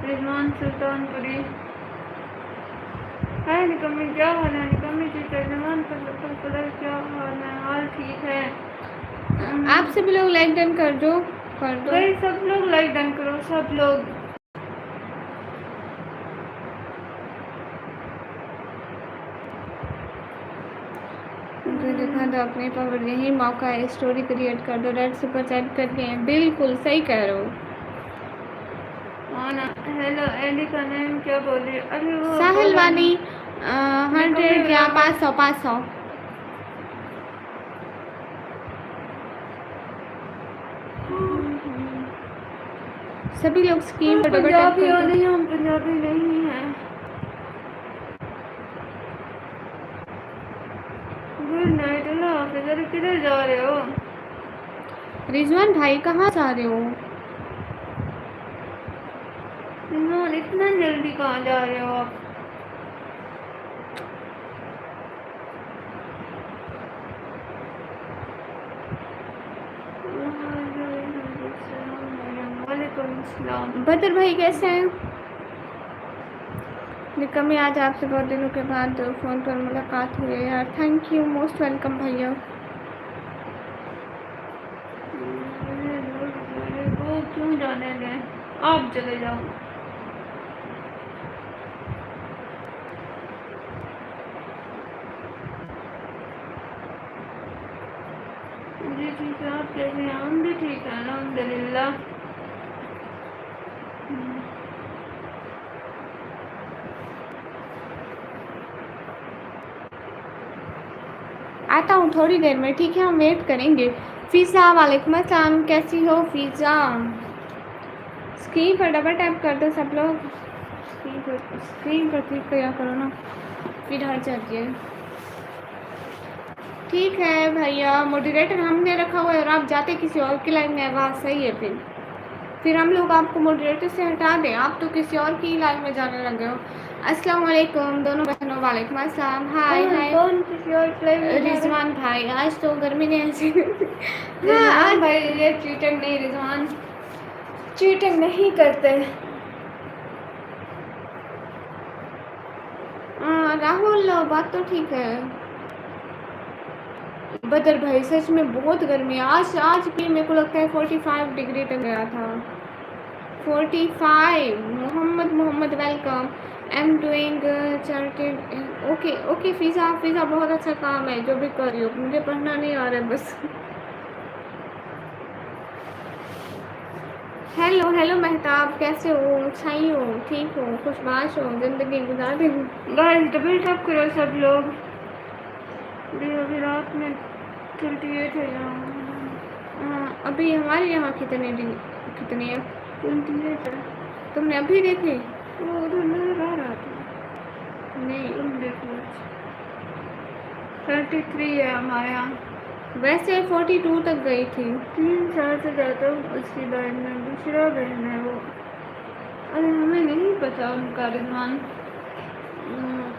रिजवान सुल्तानपुरी है। निकम्मी क्या हाल है? निकम्मी ठीक है। रिजवान कलर क्या हाल है? हाल ठीक है। आप सभी लोग लाइक डन कर दो, कर दो भाई, सब लोग लाइक डन करो, सब लोग। दिखा दो अपने पावर, यही मौका है, स्टोरी क्रिएट कर दो, रेड सुपर चैट करके हैं। बिल्कुल सही कह रहे हो। हाँ ना। हेलो एडी का नेम क्या बोली? अरे वो साहिल वानी 100 या 500। सभी लोग स्क्रीन पर पंजाबी हो नहीं, हम पंजाबी नहीं हैं। गुड नाइट, अल्लाह हाफिज़। अरे किधर जा रहे हो? रिजवान भाई कहाँ जा रहे हो? रिजवान इतना जल्दी कहाँ जा रहे हो आप? बदर भाई कैसे हैं? निकम्मी आज आपसे बहुत दिनों के बाद फ़ोन पर मुलाकात हुई है यार। थैंक यू, मोस्ट वेलकम भैया। वो क्यों जाने दें, आप चले जाओ। जी ठीक है, आप कैसे हैं? हम भी ठीक है अल्हम्दुलिल्लाह। आता हूँ थोड़ी देर में, ठीक है? हम वेट करेंगे। फ़िज़ा वालेकुम अस्सलाम, कैसी हो फ़िज़ा? स्क्रीन पर डबल टैप कर दो सब लोग, स्क्रीन पर क्लिक किया करो ना, फिर हट जाती है। ठीक है भैया, मॉडरेटर हमने रखा हुआ है और आप जाते किसी और की लाइन में, आवाज़ सही है। फिर हम लोग आपको मॉडरेटर से हटा दें, आप तो किसी और की लाइन में जाने लगे हो। अस्सलाम वालेकुम दोनों बहनों, वालेकुम अस्सलाम। हाय हाय। कौन किसी और लाइन में जा रहा है? रिजवान भाई, आज तो गर्मी ने ऐसे रिजवान हाँ, भाई ये चीटिंग नहीं, रिजवान चीटिंग नहीं करते। राहुल बात तो ठीक है। बदर भाई सच में बहुत गर्मी है आज भी मेरे को लगता है 45 डिग्री तक गया था। 45। Mohammad welcome. I am doing chartered. Okay Fiza बहुत अच्छा काम है जो भी कर रही हो, मुझे पढ़ना नहीं आ रहा है बस। हेलो मेहताब, कैसे हो? सही हो, ठीक हो, खुशबाश हो, ज़िंदगी गुजार रही हो? गाइस डबल टैप करो सब लोग। अभी रात में 38 है यहाँ। अभी हमारे यहाँ कितनी है? 28 है। तुमने अभी देखी? वो उधर नजर आ रहा था। नहीं, तुम देखो। 33 है हमारे यहाँ। वैसे 42 तक गई थी। 3 साल से जाता हूँ उसकी लाइन में, दूसरा बहन है वो। अरे हमें नहीं पता उनका रिजवान।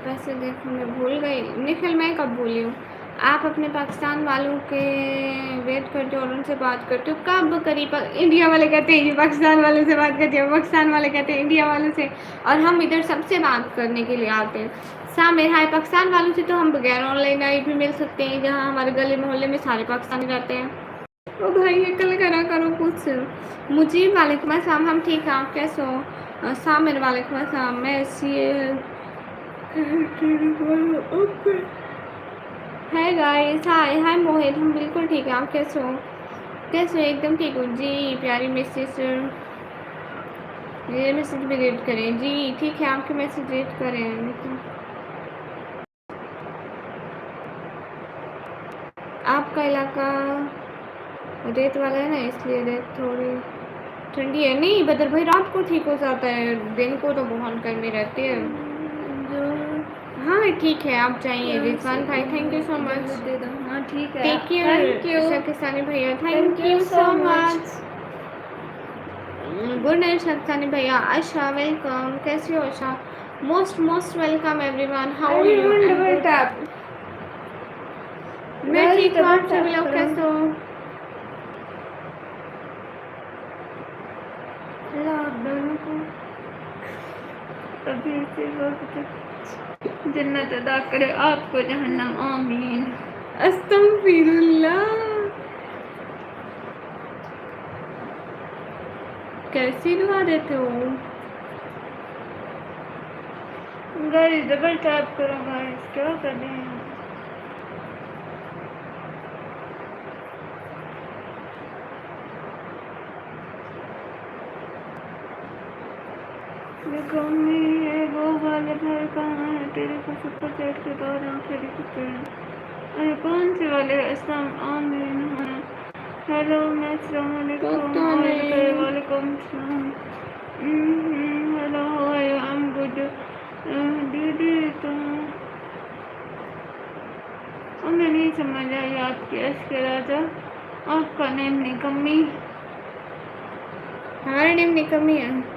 पैसे देखो, मैं भूल गई। निखिल मैं कब भूली हूँ? आप अपने पाकिस्तान वालों के वेट करते हो और उनसे बात करते हो, कब करीब इंडिया वाले कहते हैं ये पाकिस्तान वालों से बात करते हो, पाकिस्तान वाले कहते हैं इंडिया वालों से, और हम इधर सबसे बात करने के लिए आते हैं। मेरा है पाकिस्तान वालों से तो हम बगैर ऑनलाइन आई भी मिल सकते हैं, जहाँ हमारे गले मोहल्ले में सारे पाकिस्तानी रहते हैं। ओ भाई ये कल करा करो कुछ। मुझे वालेकुम अस्सलाम, हम ठीक हैं, आप कैसे हो? सामिर वालेकुम अस्सलाम। मैं हाय गाइस, हाय मोहित, हम बिल्कुल ठीक है, आप कैसे हो? एकदम ठीक हो जी। प्यारी मैसेज, ये मैसेज भी रीड करें जी? ठीक है, आपके मैसेज रीड करें। आपका इलाका रेत वाला है ना, इसलिए रेत थोड़ी ठंडी है। नहीं बदर भाई, रात को ठीक हो जाता है, दिन को तो बहुत गर्मी रहती है। हाँ ठीक है, आप जाइए। रिजवान भाई थैंक यू सो मच। हाँ ठीक है, टेक केयर। शकिस्तानी भैया thank you so much. Good night शकिस्तानी भैया। आशा वेलकम, कैसे हो Asha? Most welcome everyone, how are you? Double tap. मैं ठीक हूँ, आप सभी लोग कैसे हो? आप दोनों को अभी से वक्त जन्नत अदा करे, आपको जहन्नम, आमीन। अस्तगफिरुल्लाह। कैसी दुआ देते हो? गाइस डबल टैप करो गाइस, क्या कर रहे हैं? कमी है वो वाले घर कहाँ है तेरे को सुपर चैट के बाद आंखें दिखते हैं। अरे कौन से वाले? अस्सलाम आमीन है। हेलो मैं अस्सलाम वालेकुम और वालेकुम सलाम। Hello how are you? I am good. दीदी तो हमें नहीं समझ आई आपकी एसके राजा, आपका नेम निकम्मी। हमारा नेम निकम्मी है।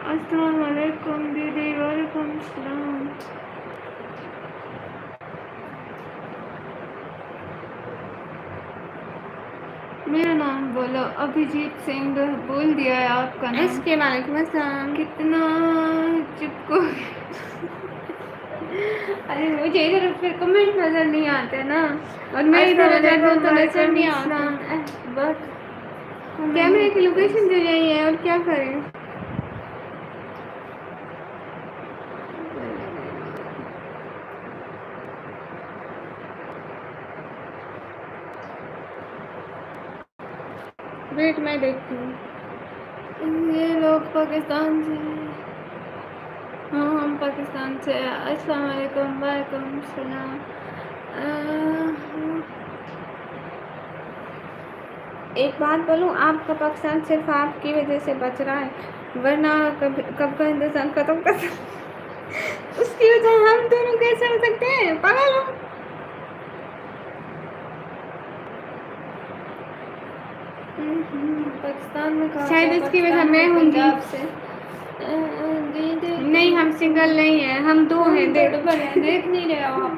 अस्सलाम वालेकुम दीदी। वालेकुम सलाम। मेरा नाम बोलो। अभिजीत सिंह बोल दिया है आपका नाम। एसके वालेकुम अस्सलाम। कितना चिपको। अरे मुझे इधर फिर कमेंट नजर नहीं आते ना, और मैं इधर तो नजर नहीं आता। बस कैमरे की लोकेशन दे रही है और क्या करें? वेट मैं देखती हूँ। ये लोग पाकिस्तान से। हाँ हम पाकिस्तान से। अस्सलाम वालेकुम। वालेकुम सलाम। एक बात बोलूँ, आपका पाकिस्तान सिर्फ आपकी वजह से बच रहा है, वरना कब का हिंदुस्तान खत्म कर उसकी वजह हम दोनों कैसे हो सकते हैं, पागल हो। पाकिस्तान में कहा शायद था, इसकी वजह पाकिस्तान मैं में होंगी। पंजाब से नहीं, हम सिंगल नहीं है, हम दो हैं। देख डबल है, देख नहीं रहे हो आप।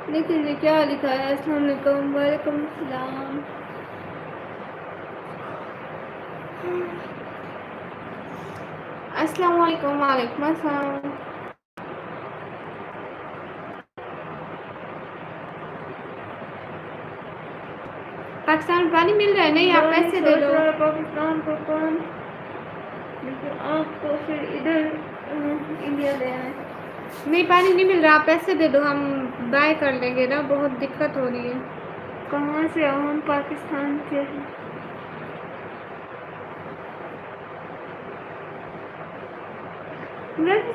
निखिल ने क्या लिखा है? अस्सलाम वालेकुम। वालेकुम सलाम। अस्सलाम वालेकुम। वालेकुम अस्सलाम। पाकिस्तान पानी मिल रहा है? नहीं, आप पैसे दे दो। पाकिस्तान को कौन, लेकिन आपको फिर इधर इंडिया ले आए। नहीं, पानी नहीं मिल रहा, आप पैसे दे दो, हम बाय कर लेंगे ना, बहुत दिक्कत हो रही है। कहाँ से आओ? हम पाकिस्तान के हैं।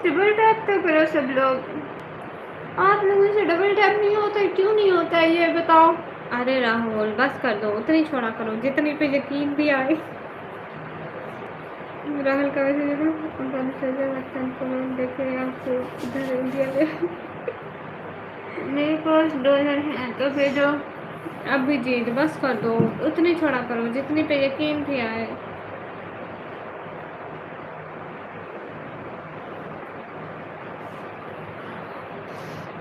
डबल टैप तो करो सब लोग। आप लोगों से डबल टैप नहीं होता है, क्यों नहीं होता है ये बताओ। अरे राहुल, बस कर दो, उतनी छोड़ा करो जितनी पे यकीन भी आए। राहुल का वैसे देखे आपको इधर इंडिया में। मेरे पास डॉलर हैं तो भेजो। अब भी जीत, बस कर दो, उतनी छोड़ा करो जितनी पे यकीन भी आए।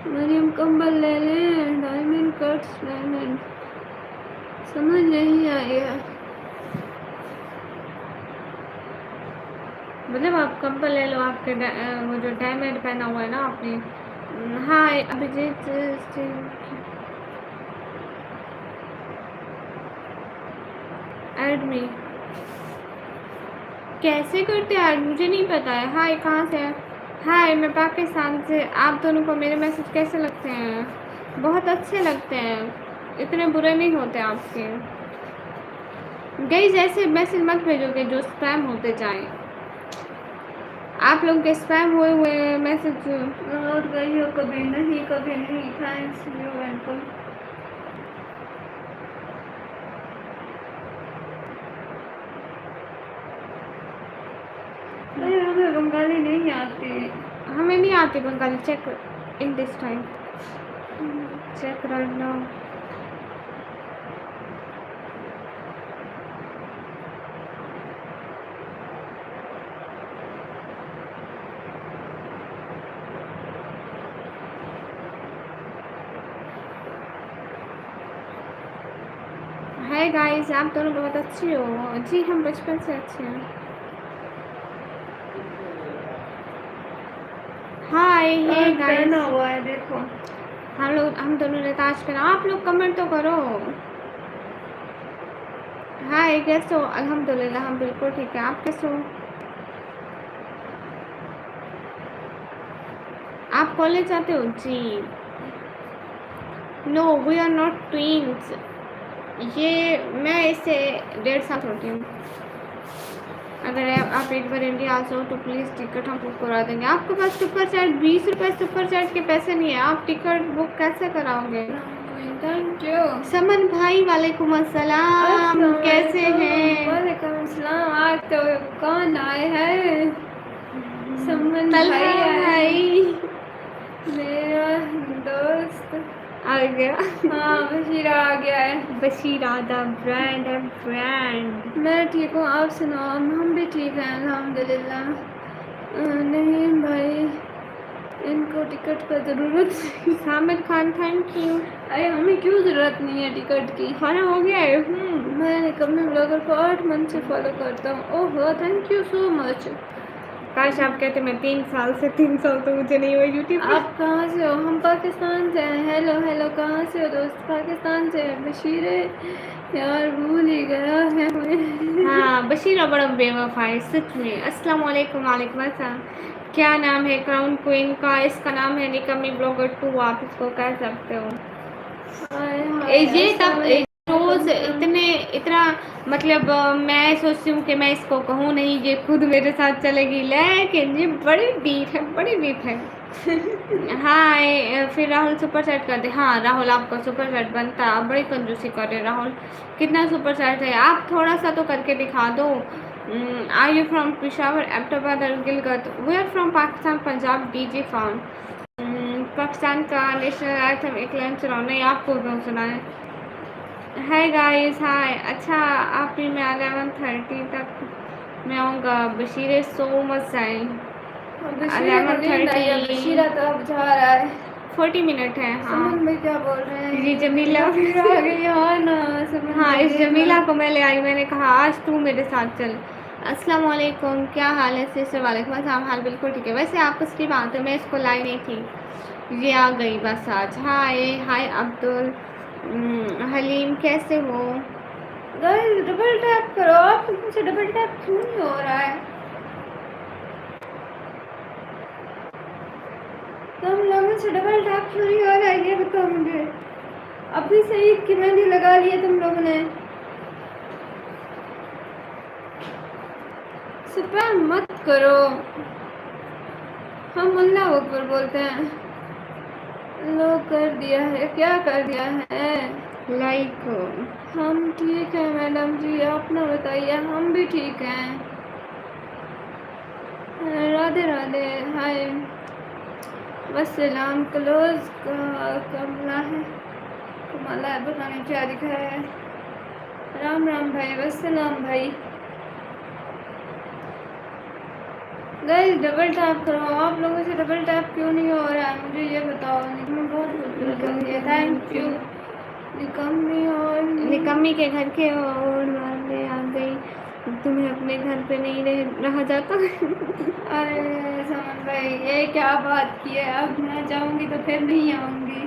मरियम कंबल ले लें, डायमंड कट्स डायमंड, समझ नहीं आया। मतलब आप कंबल ले लो, आपके वो जो डायमंड पहना हुआ है ना आपने। हाँ, अभिजीत ऐड में कैसे करते हैं ऐड, मुझे नहीं पता है। हाय, कहाँ से है? हाय, मैं पाकिस्तान से। आप दोनों को मेरे मैसेज कैसे लगते हैं? बहुत अच्छे लगते हैं, इतने बुरे नहीं होते आपके। गाइस, ऐसे मैसेज मत भेजोगे जो स्पैम होते जाएं। आप लोग के स्पैम हुए हुए मैसेज और गई हो कभी नहीं, कभी नहीं। Thanks you welcome. अरे हमें बंगाली नहीं आती। हमें नहीं आती Bengali. Check in this time, check right now. Hi guys, आप दोनों बहुत अच्छे हो। जी, हम बचपन से अच्छे हैं। हाय, हे गाइस, पहना हुआ है देखो। हम दोनों ने ताज पहना। आप लोग कमेंट तो करो। हाय, कैसे हो? अल्हम्दुलिल्लाह, हम बिल्कुल ठीक है। आप कैसे हो? आप कॉलेज जाते हो? जी। No, we are not twins. ये मैं इससे 1.5 साल छोटी हूँ। अगर आप एक बार इंडिया आ जाओ तो प्लीज़ टिकट हम बुक करा देंगे। आपके पास सुपर चैट 20 रुपये सुपर चैट के पैसे नहीं है, आप टिकट बुक कैसे कराओगे? Thank you. समन भाई, वालेकुम अस्सलाम, कैसे हैं? वालेकुम अस्सलाम। आज तो कौन आए हैं? समन तलहा भाई, मेरा दोस्त आ गया। हाँ, बशीरा आ गया है। Bashira the brand and brand. मैं ठीक हूँ, आप सुनाओ। हम भी ठीक हैं अल्हम्दुलिल्लाह। नहीं भाई, इनको टिकट का ज़रूरत नहीं। सामिर खान, थैंक यू। अरे हमें क्यों ज़रूरत नहीं है टिकट की? खाना हो गया है? मैं कमी ब्लॉगर को 8 मंथ से फॉलो करता हूँ। ओहो, थैंक यू सो मच। काश आप कहते मैं 3 साल से, 3 साल तो मुझे नहीं हुआ यूट्यूब पे। आप कहाँ से हो? हम पाकिस्तान से हैं। हेलो हेलो, कहाँ से हो दोस्त? पाकिस्तान से है। बशीरे यार, भूल ही गया है हमें। हाँ, बशीरा बड़ा बेवफा है सच में। अस्सलाम वालेकुम। वालेकुम अस्सलाम। क्या नाम है क्राउन क्वीन का? इसका नाम है निकम्मी ब्लॉगर 2, आप इसको कह सकते हो। हाय हाय, ये तब रोज़ इतना मतलब मैं सोचती हूँ कि मैं इसको कहूँ नहीं, ये खुद मेरे साथ चलेगी, लेकिन ये बड़ी वीक है। हाँ फिर राहुल सुपर सेट कर दे। हाँ राहुल आपका सुपर सेट बनता है, आप बड़ी कंजूसी कर रहे राहुल, कितना सुपर सेट है, आप थोड़ा सा तो करके दिखा दो। Are you from Peshawar, Abbottabad और Gilgit? We are from Pakistan, Punjab, DJ form. Pakistan का नेशनल एंथम एक लाइन सुनाओ। नहीं, आपको क्यों सुनाए? हाय गाइस, हाय। अच्छा आप भी मैं 11:30 तक मैं आऊँगा। Bashir so much time. Bashira तो अब जा रहा है। 40 मिनट है। हाँ समन भाई क्या बोल रहे हैं? जी जमीला फिर आ गई। हाँ ना समन हाँ भाई, इस जमीला को मैं ले आई, मैंने कहा आज तू मेरे साथ चल। अस्सलाम वालेकुम, क्या हाल है सिस्टर? वालेकुम अस्सलाम, हाल बिल्कुल ठीक है। वैसे आपस की बात है, मैं इसको लाई नहीं थी, ये आ गई बस आज। हाय हाय अब्दुल हलीम, कैसे हो? गाइस डबल टैप करो, आप मुझसे डबल टैप क्यों नहीं हो रहा है? तुम लोगों से डबल टैप क्यों नहीं हो रहा है, ये बताओ मुझे। अभी सईद की मेहंदी लगा ली है तुम लोगों ने। स्पैम मत करो, हम अल्लाह अकबर बोलते हैं। लो कर दिया है, क्या कर दिया है? लाइक हम ठीक है मैडम जी, अपना बताइए। हम भी ठीक हैं। राधे राधे, हाय वसलाम। क्लोज कमला है, कमला है, पता नहीं क्या दिखा है। राम राम भाई, वसलाम भाई। गाइस डबल टैप करो, आप लोगों से डबल टैप क्यों नहीं हो रहा है मुझे ये बताओ। मैं बहुत खूबसूरत लग रही है, थैंक यू। निकम्मी के घर के और वाले आ गई, तुम्हें अपने घर पे नहीं रहा जाता। अरे समन भाई ये क्या बात की है? अब मैं जाऊंगी तो फिर नहीं आऊंगी।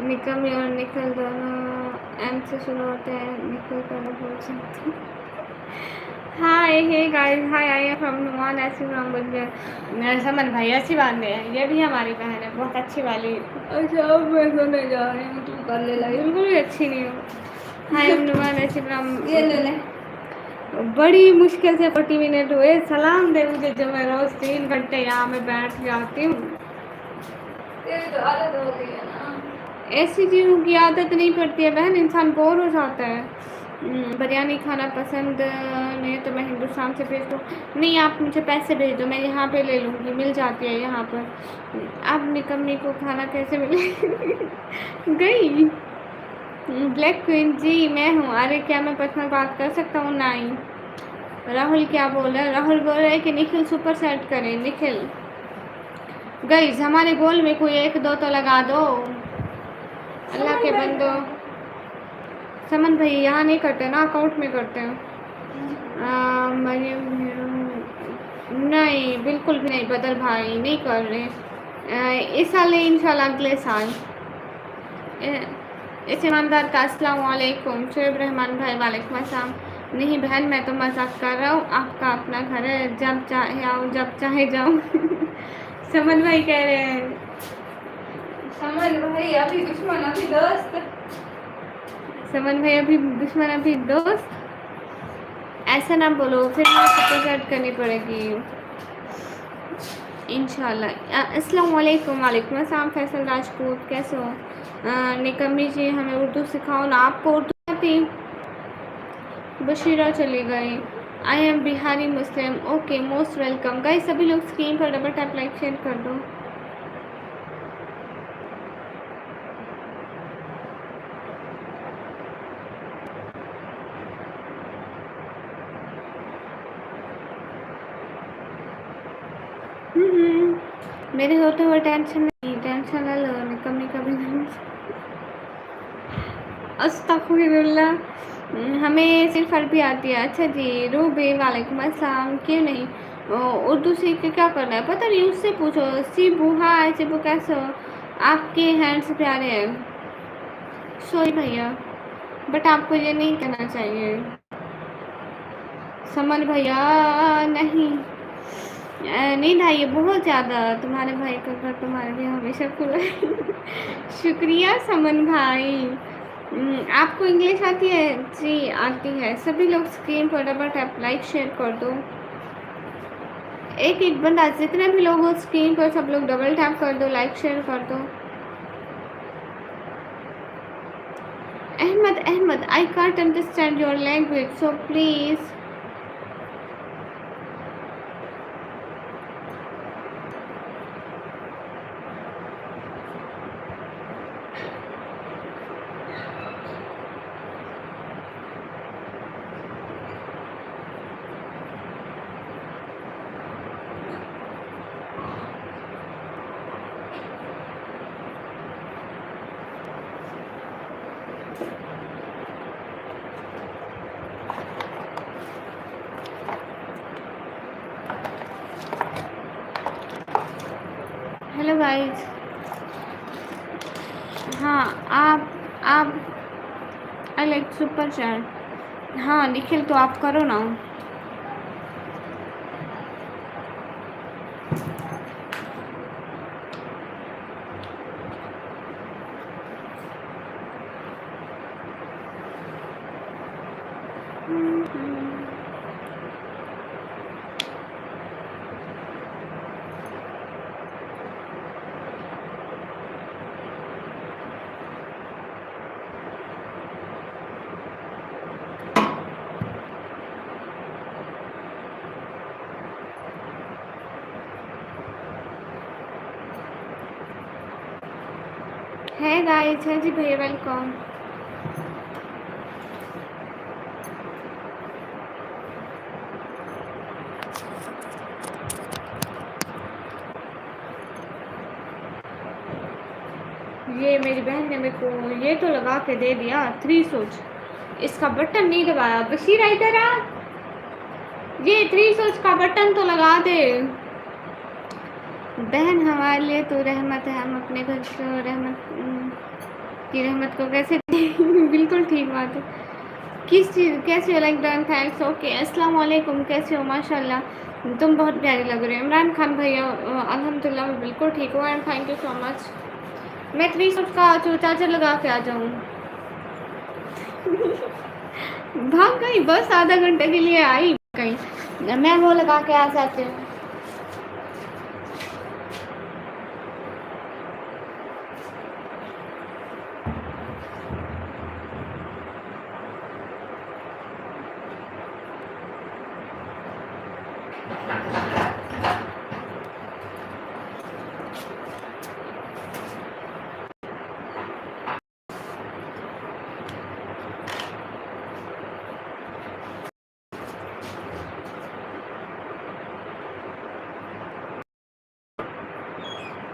निकम्मी और निखिल दोनों एम से शुरू होते हैं, निखिल पहले बोल सकते। Hi hey guys, hi I am from Numan, ऐसी फ्रॉम बुलगेरिया। समन भाई ऐसी बात नहीं है, ये भी हमारी बहन है, बहुत अच्छी वाली। अच्छा अब मैं सोने जा रही हूँ, तू कर ले लाइव। बिल्कुल भी अच्छी नहीं हो। हाय नुमान ऐसी फ्रॉम, ये ले ले। बड़ी मुश्किल से 40 मिनट हुए। सलाम दे मुझे, जो मैं रोज 3 घंटे यहाँ में बैठ जाती हूँ। तेरी तो आदत हो गई है ना। ऐसी चीज़ों की आदत नहीं पड़ती है बहन, इंसान बोर हो जाता है। बिरयानी खाना पसंद नहीं तो मैं हिंदुस्तान से भेज दूँ। नहीं आप मुझे पैसे भेज दो, मैं यहाँ पे ले लूँगी, मिल जाती है यहाँ पर। अब निकम्मी को खाना कैसे मिले? गई ब्लैक क्वीन जी मैं हूँ। अरे क्या मैं पर्सनल बात कर सकता हूँ? नहीं। राहुल क्या बोल रहा है? राहुल बोल रहा है कि निखिल सुपर सेट करें। निखिल गाइस हमारे गोल में कोई 1-2 तो लगा दो, अल्लाह के बंदो। समन भाई यहाँ नहीं करते ना, अकाउंट में करते हैं। नहीं बिल्कुल भी नहीं, बदल भाई नहीं कर रहे इस साल नहीं, इंशाल्लाह अगले साल। इस ईमानदार का अस्सलाम वालेकुम। शुएब रहमान भाई वालेकुम अस्सलाम। नहीं बहन मैं तो मजाक कर रहा हूँ, आपका अपना घर है, जब चाहे आओ जब चाहे जाओ। समन भाई कह रहे हैं। समन भाई अभी दुश्मन अभी दोस्त। समन भाई अभी दुश्मन अभी दोस्त, ऐसा ना बोलो, फिर मुझे सपोर्ट करनी पड़ेगी इंशाल्लाह। अस्सलाम वालेकुम। वालेकुम अस्सलाम। फैसल राजपूत कैसे हो? निकम्मी जी हमें उर्दू सिखाओ ना, आपको उर्दू आती? बशीरा चली गई। I am Bihari Muslim, okay most welcome. Guys सभी लोग स्क्रीन पर डबल टैप लाइक शेयर कर दो। मेरे होते हुए टेंशन नहीं, टेंशन ना लो, निकम्मी कभी नहीं। अस्तगफिरुल्लाह, हमें सिर्फ अरबी आती है। अच्छा जी रूबी वालेकुम अस्सलाम। क्यों नहीं उर्दू सीख के क्या करना है? पता नहीं, उससे पूछो। सिबू हाय सिबू कैसे हो? आपके हैंड्स प्यारे हैं। सॉरी भैया, बट आपको ये नहीं करना चाहिए। समन भैया नहीं नहीं भाई, बहुत ज़्यादा तुम्हारे भाई का घर तुम्हारे लिए हमेशा खुला है। शुक्रिया समन भाई। आपको इंग्लिश आती है? जी आती है। सभी लोग स्क्रीन पर डबल टैप लाइक शेयर कर दो। एक एक बंदा, जितने भी लोग हो स्क्रीन पर सब लोग डबल टैप कर दो, लाइक शेयर कर दो। Ahmad Ahmad, I can't understand your language, so please. Hello guys. हाँ, आप आई लाइक सुपर चैट। हाँ निखिल, तो आप करो ना। है गाइस, है जी भैया, वेलकम। ये मेरी बहन ने मेरे को ये तो लगा के दे दिया 3 सोच। इसका बटन नहीं दबाया। बशीरा इधर आ, ये 3 सोच का बटन तो लगा दे। बहन हमारे लिए तो रहमत है, हम अपने घर को रहमत की रहमत को कैसे बिल्कुल ठीक बात है। किस चीज़, कैसे हो? Like done, thanks, okay. अस्सलाम वालेकुम, कैसे हो? माशाल्लाह तुम बहुत प्यारी लग रहे हो। इमरान खान भैया, अल्हम्दुलिल्लाह मैं बिल्कुल ठीक हूँ and thank you so much. मैं 3 सूट का चार्जर लगा के आ जाऊँ। भाग गई बस, आधा घंटे के लिए आई कहीं, मैं वो लगा के आ जाती हूँ।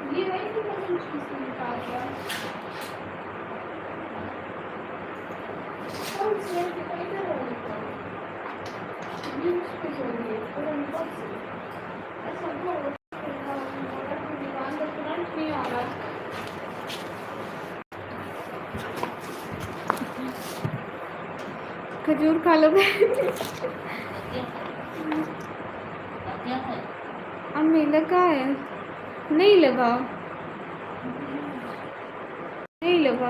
ये वही थी मैंने मुश्किल से निकाल दिया। कौन सी है? तो इधर हो गई। ये मुश्किल हो गई पूरा निकाल से। ऐसा हुआ दुकान का तुरंत नहीं आ रहा। खजूर खा लो। अम्मी लगा है? नहीं लगा, नहीं लगा।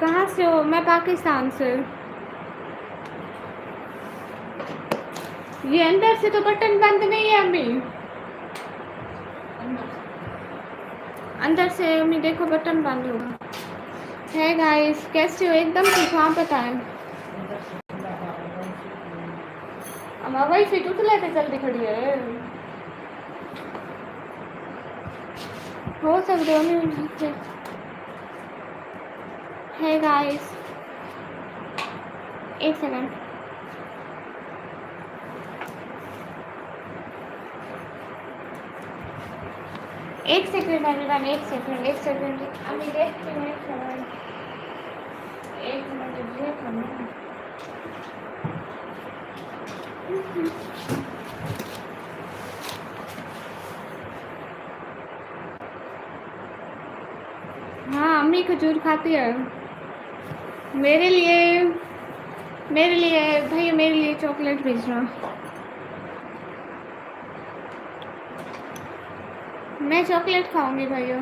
कहाँ से हो? मैं पाकिस्तान से। ये अंदर से तो बटन बंद नहीं है अम्मी। अंदर से अम्मी देखो बटन बंद होगा। है गाइस, कैसे हो? एकदम ठीक, आप बताएं। अम्मा वही फिट उठ लेते जल्दी खड़ी है। हो सकते हो अम्मी। है गाइस, एक सेकंड। एक सेकंड एवरीवन, एक सेकंड, एक सेकंड। अम्मी देखती हूँ, एक सेकंड, एक मिनट ये करना। हाँ अम्मी खजूर खाती है। मेरे लिए भैया मेरे लिए चॉकलेट भेजना। मैं चॉकलेट खाऊंगी भैया।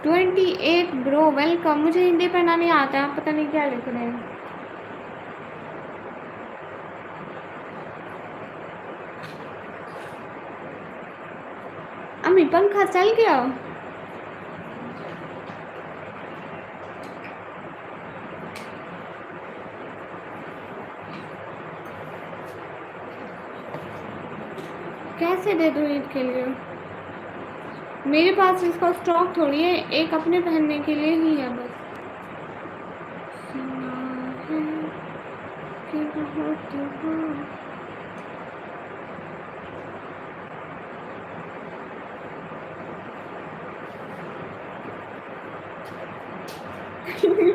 28 ब्रो वेलकम। मुझे हिंदी पढ़ना नहीं आता, आप पता नहीं क्या लिख रहे हैं। अम्मी पंखा चल गया। कैसे दे दूँ ईद के लिए? मेरे पास इसका स्टॉक थोड़ी है, एक अपने पहनने के लिए ही है बस। सुना है कि बहुत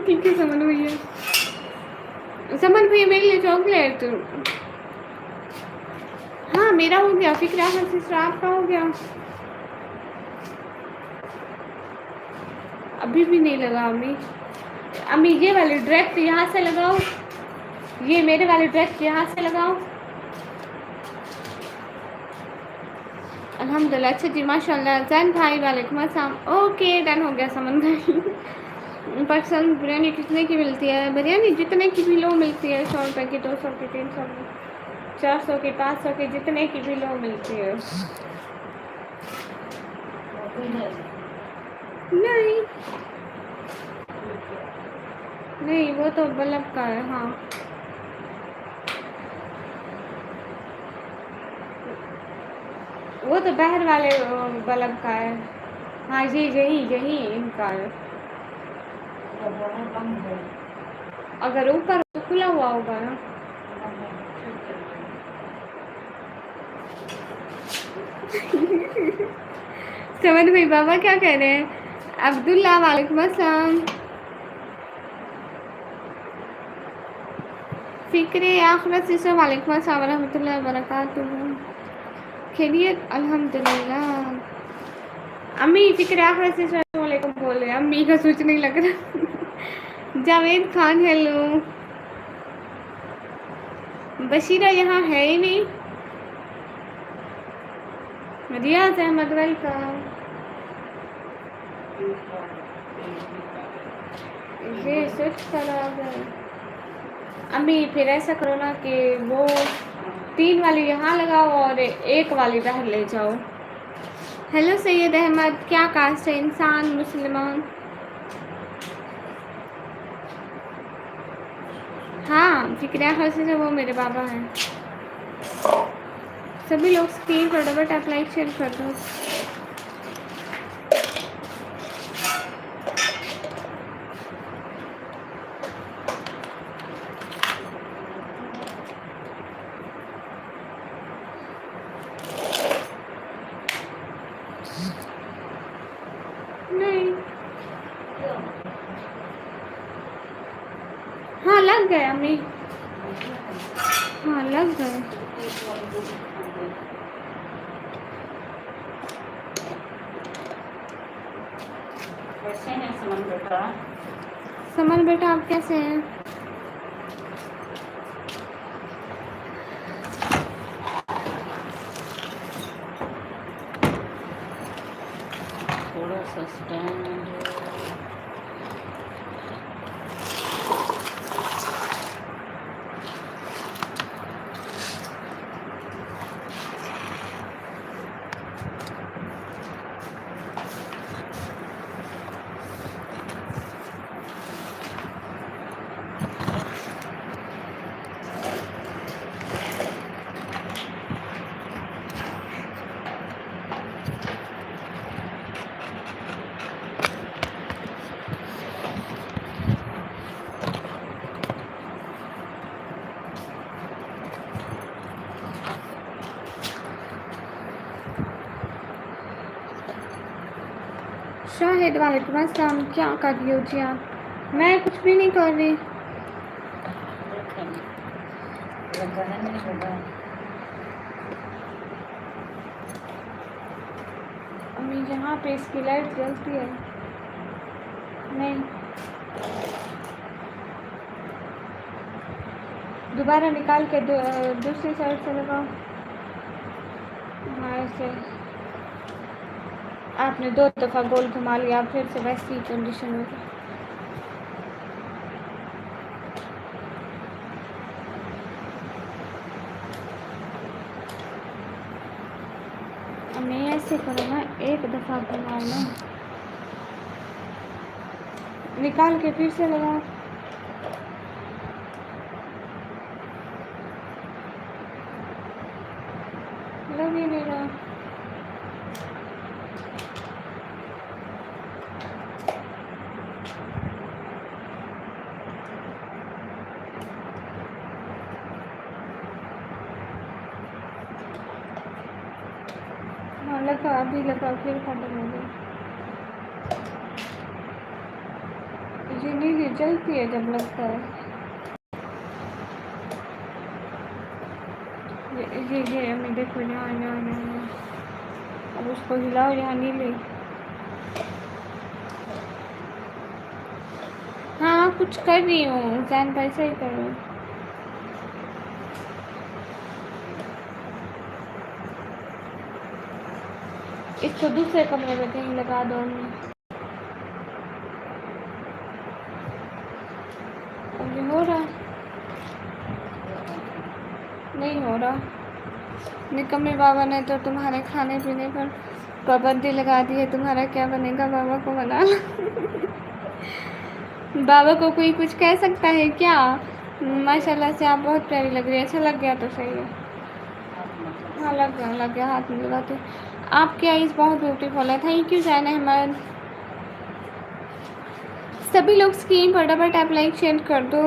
ठीक है समन भैया। समन भैया मेरे लिए चॉकलेट। हाँ मेरा हो गया, फिक्रा सिस्टर आपका हो गया? अभी भी नहीं लगा अम्मी। अम्मी ये वाली डायरेक्ट यहाँ से लगाओ, ये मेरे वाले डायरेक्ट यहाँ से लगाओ। अल्हम्दुलिल्लाह। अच्छा जी माशाल्लाह। जैन भाई वालेकुम अस्सलाम। ओके डन हो गया समन भाई। पाकिस्तान बिरयानी कितने की मिलती है? बिरयानी जितने की भी लो मिलती है, 100 रुपये की, 200 की, 300 की, 400 की, 500 की, जितने की भी लो मिलती है। नहीं नहीं वो तो बल्ब का है। हाँ वो तो बाहर वाले बल्ब का है। हाँ जी यही यही इनका है। अगर ऊपर तो खुला हुआ होगा ना। समझ भाई बाबा क्या कह रहे हैं? अब्दुल्ला वालेकुम अस्सलाम। फिक्रे आखिरत सिस्टर वालेकुम अस्सलाम रहमतुल्लाहि व बरकातुहू। खैरियत अल्हम्दुलिल्लाह। अम्मी फिक्रे आखिरत सिस्टर वालेकुम बोल रहे हैं, अम्मी का सोच नहीं लग रहा। जावेद खान हेलो। बशीरा यहाँ है ही नहीं। रियाज अहमद वेलकम। ये स्विच खराब है। अम्मी फिर ऐसा करो ना कि वो 3 वाली यहाँ लगाओ और 1 वाली बाहर ले जाओ। हेलो सैयद अहमद, क्या कास्ट है? इंसान, मुसलमान? हाँ फिक्रिया खासी से वो मेरे बाबा हैं। सभी लोग स्क्रीन पर डबल टैप लाइक शेयर कर दो। नहीं हाँ लग गए अम्मी। हाँ लग गए। कैसे हैं समन बेटा? समन बेटा आप कैसे हैं? थोड़ा सा स्टैंड। शाहिद वालेकुम अस्सलाम। क्या कर रही हो जी आप? मैं कुछ भी नहीं कर रही। लगा है नहीं लगा? अम्मी यहाँ पे इसकी लाइट जलती है। नहीं दोबारा निकाल के दूसरी साइड से लगाओ। हाँ ऐसे। आपने 2 दफ़ा गोल घुमा लिया, फिर से वैसी कंडीशन होगी। अब मैं ऐसे करो ना, 1 दफ़ा घुमाओ ना, निकाल के फिर से लगाओ। लग ही नहीं रहा। हाँ लगा, अभी लगा, फिर खत्म हो गया। ये नहीं जलती है जब लगता है। ये हमें देखो, यहाँ अब उसको हिलाओ, यहाँ नीले। हाँ कुछ कर रही हूँ, जैन पैसे ही करो। इसको दूसरे कमरे में कहीं लगा दो। अब ये हो रहा है? नहीं हो रहा। निकम्मे बाबा ने तो तुम्हारे खाने पीने पर पाबंदी लगा दी है, तुम्हारा क्या बनेगा? बाबा को बना लो। बाबा को कोई कुछ कह सकता है क्या? माशाल्लाह से आप बहुत प्यारी लग रही है। अच्छा लग गया तो सही है। हाँ लग गया, हाथ में लगाते। आपकी आईज बहुत ब्यूटीफुल है। Thank you Jain Ahmed. सभी लोग स्क्रीन पर डबल टैप लाइक शेयर कर दो।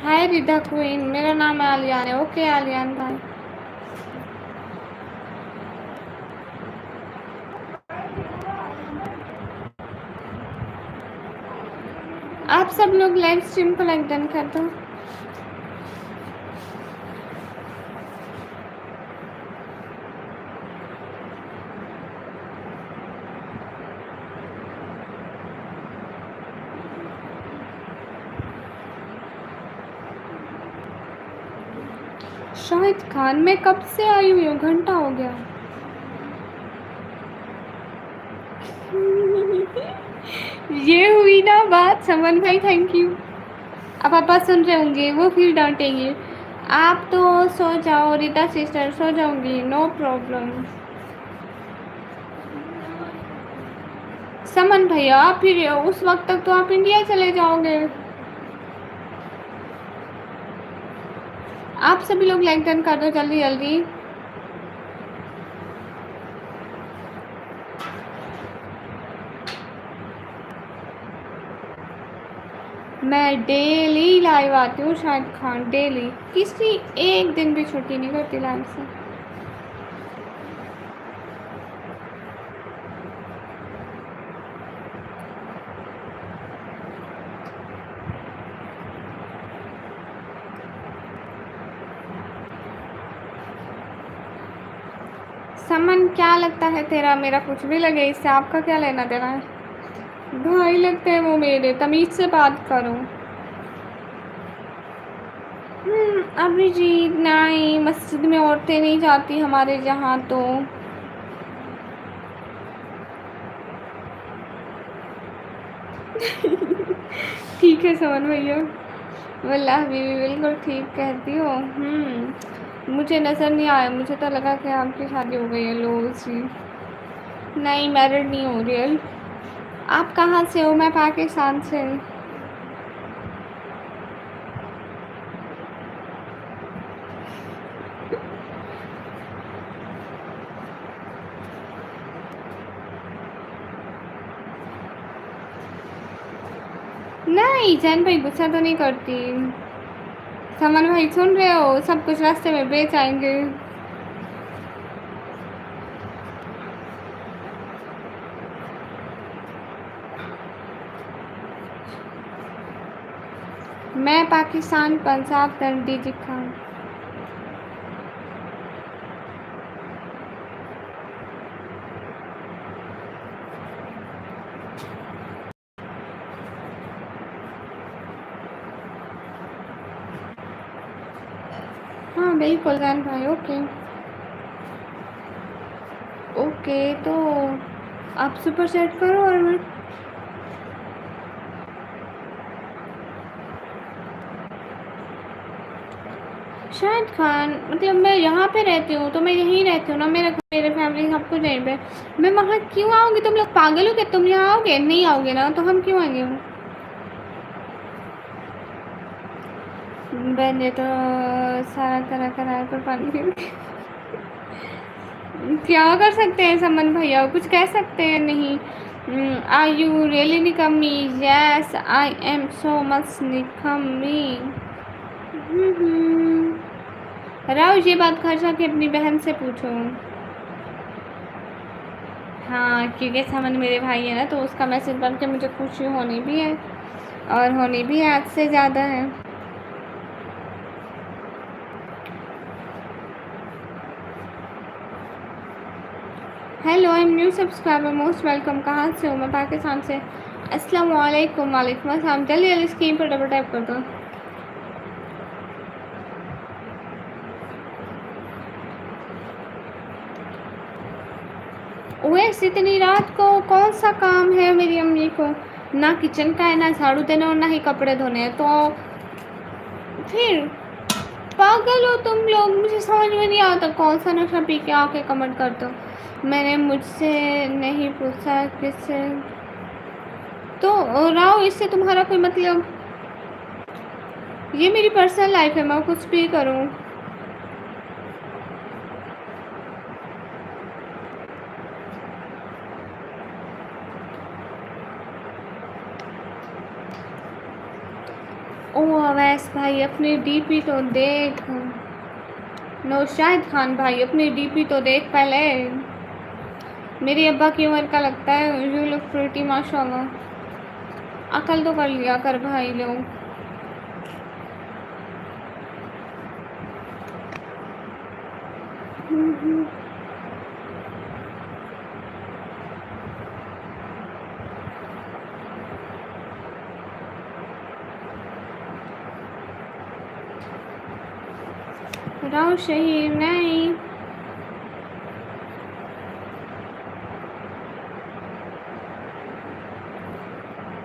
हाय रिदा क्वीन, मेरा नाम है आलियान है। ओके आलियान भाई। आप सब लोग लाइव स्ट्रीम को लाइक डन कर दो। शाहिद खान, मैं कब से आई हुई हूँ, घंटा हो गया। ये हुई ना बात। समन भाई थैंक यू। अब पापा सुन रहे होंगे, वो फिर डांटेंगे। आप तो सो जाओ रीता सिस्टर, सो जाऊंगी, नो प्रॉब्लम। समन भैया फिर उस वक्त तक तो आप इंडिया चले जाओगे। आप सभी लोग लाइक डन कर दो जल्दी जल्दी। मैं डेली लाइव आती हूँ शाहिद खान, डेली, किसी एक दिन भी छुट्टी नहीं करती लाइव से। समन क्या लगता है तेरा? मेरा कुछ भी लगे, इससे आपका क्या लेना देना है? भाई लगते हैं वो मेरे, तमीज से बात करो। अभिजीत नहीं, मस्जिद में औरतें नहीं जाती हमारे यहाँ तो। ठीक है समन भैया, वल्लाह बीवी बिल्कुल ठीक कहती हो। मुझे नज़र नहीं आया, मुझे तो लगा कि आपकी शादी हो गई है। लो जी, नहीं मैरिड नहीं हो रही। आप कहाँ से हो? मैं पाकिस्तान से। नहीं जैन भाई गुस्सा तो नहीं करती। समन भाई सुन रहे हो? सब कुछ रास्ते में बेच आएंगे। मैं पाकिस्तान, पंजाब, रणदीप खान। बिल्कुल जान भाई, ओके ओके। तो आप सुपर चैट करो और मैं शाहिद खान, मतलब मैं यहाँ पे रहती हूँ तो मैं यहीं रहती हूँ ना, मेरा घर, मेरे फैमिली सब कुछ यहीं पे। मैं वहाँ क्यों आऊँगी? तुम लोग पागल हो क्या? तुम यहाँ आओगे? नहीं आओगे ना, तो हम क्यों आएंगे? मैंने तो सारा तरह कराया पर पानी पी ली। क्या कर सकते हैं समन भैया, कुछ कह सकते हैं? नहीं। आर यू रियली निकम्मी? Yes I am so much निकम्मी। राव, ये बात घर जाके अपनी बहन से पूछो। हाँ, क्योंकि समन मेरे भाई है ना, तो उसका मैसेज पढ़ के मुझे खुशी होनी भी है, और होनी भी है, आज से ज़्यादा है। Hello, I am new subscriber, most welcome. कहाँ से हो? मैं पाकिस्तान से। अस्सलाम वालेकुम। वालेकुम अस्सलाम। जल्दी जल्दी स्क्रीन पर डबल टैप कर दो। वैसे इतनी रात को कौन सा काम है मेरी अम्मी को? ना किचन का है, ना झाड़ू देना, और ना ही कपड़े धोने हैं। तो फिर पागल हो तुम लोग, मुझे समझ में नहीं आता कौन सा नशा पी के आके कमेंट कर दो। मैंने मुझसे नहीं पूछा किससे। तो राव, इससे तुम्हारा कोई मतलब? ये मेरी पर्सनल लाइफ है, मैं कुछ भी करूँ। ओ अवैस भाई, अपनी डीपी तो देख। नो शाहिद खान भाई, अपनी डीपी तो देख पहले। मेरी अब्बा की उम्र का लगता है। यू लुक प्रिटी माशाल्लाह। अकल तो कर लिया कर भाई लोग। राव शहीर नहीं।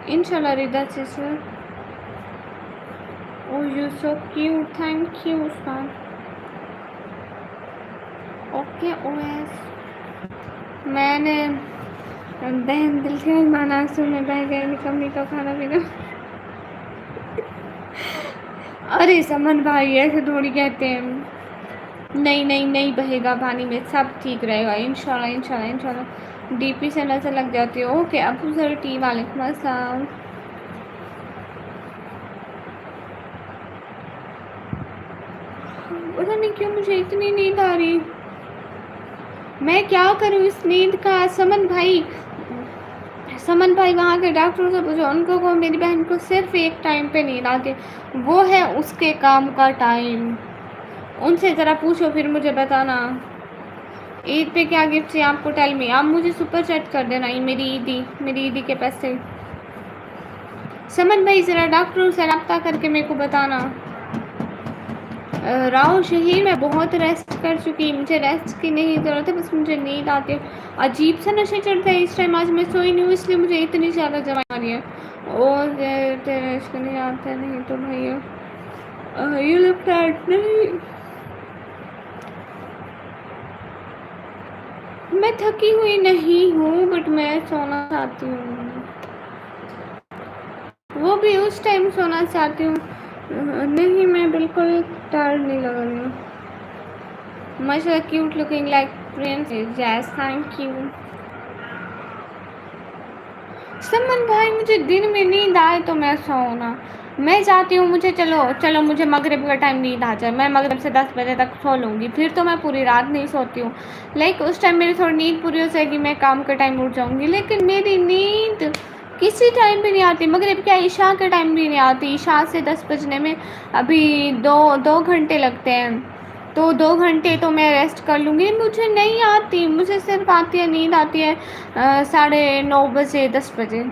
इंशाल्लाह Rida sister. Oh you so cute, thank you Usman. Okay OS. मैंने बहन दिल के मानासू में बह गए, निकम्मी का खाना पीना। अरे समन भाई, ऐसे थोड़ी कहते हैं। नहीं नहीं नहीं बहेगा पानी में, सब ठीक रहेगा इंशाल्लाह इंशाल्लाह इंशाल्लाह। डीपी से नजर लग जाती है। ओके अबू सर टी, वालेकुम अस्सलाम। पता नहीं क्यों मुझे इतनी नींद आ रही। मैं क्या करूँ इस नींद का? समन भाई, समन भाई वहाँ के डॉक्टर से पूछो, उनको को मेरी बहन को सिर्फ एक टाइम पे नींद आती है, वो है उसके काम का टाइम। उनसे ज़रा पूछो, फिर मुझे बताना ईद पे क्या गिफ्ट चाहिए आपको। Tell me. आप मुझे सुपर चैट कर देना, ये मेरी ईदी के पैसे। समन भाई ज़रा डॉक्टर से रब्ता करके मेरे को बताना। राव शहीर, मैं बहुत रेस्ट कर चुकी, मुझे रेस्ट की नहीं ज़रूरत है, बस मुझे नींद आती है। अजीब सा नशा चढ़ता है इस टाइम। आज मैं सोई नहीं हूँ, इसलिए मुझे इतनी ज़्यादा जवानी आ रही है। और तेरे इसको नहीं आता है, नहीं तो भैया यू लुक एट। नहीं, मैं थकी हुई नहीं हूँ, बट मैं सोना चाहती हूँ, वो भी उस टाइम सोना चाहती हूँ। नहीं, मैं बिल्कुल टायर्ड नहीं लग रही हूँ। Much cute looking like prince. Yes thank you. Saman भाई, मुझे दिन में नींद आए तो मैं सोना, मैं चाहती हूँ मुझे, चलो मुझे मगरिब का टाइम नींद आ जाए, मैं मगरिब से 10 बजे तक सो लूँगी, फिर तो मैं पूरी रात नहीं सोती हूँ। लाइक उस टाइम मेरी थोड़ी नींद पूरी हो जाएगी, मैं काम के टाइम उठ जाऊँगी। लेकिन मेरी नींद किसी टाइम भी नहीं आती। मगरिब क्या, ईशा के टाइम भी नहीं आती। ईशा से 10 बजने में अभी दो घंटे लगते हैं, तो 2 घंटे तो मैं रेस्ट कर लूँगी। मुझे नहीं आती, मुझे सिर्फ आती है, नींद आती है 9:30 बजे, 10 बजे।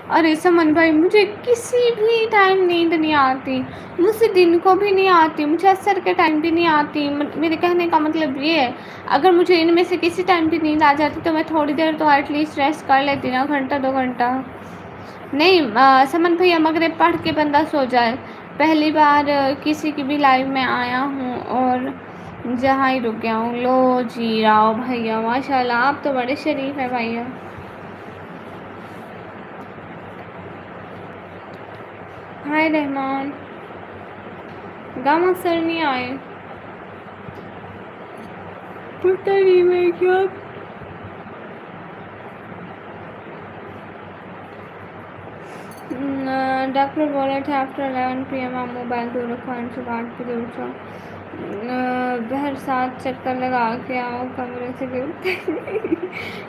अरे समन भाई, मुझे किसी भी टाइम नींद नहीं आती, मुझसे दिन को भी नहीं आती, मुझे असर के टाइम भी नहीं आती। मेरे कहने का मतलब ये है, अगर मुझे इनमें से किसी टाइम भी नींद आ जाती तो मैं थोड़ी देर तो एटलीस्ट रेस्ट कर लेती ना, घंटा 2 घंटा। नहीं समन भैया, मगरिब पढ़ के बंदा सो जाए। पहली बार किसी की भी लाइव में आया हूँ और जहाँ ही रुक गया हूँ। लो जी राव भैया, माशाल्लाह आप तो बड़े शरीफ हैं भैया। हाय रहमान, गामा सर नहीं आए, पता नहीं मैं क्या। डॉक्टर बोले थे आफ्टर 11 PM आप मोबाइल दूर रखो, से बात भी दूर रखो। बहर 7 चक्कर लगा के आओ कमरे से गिर।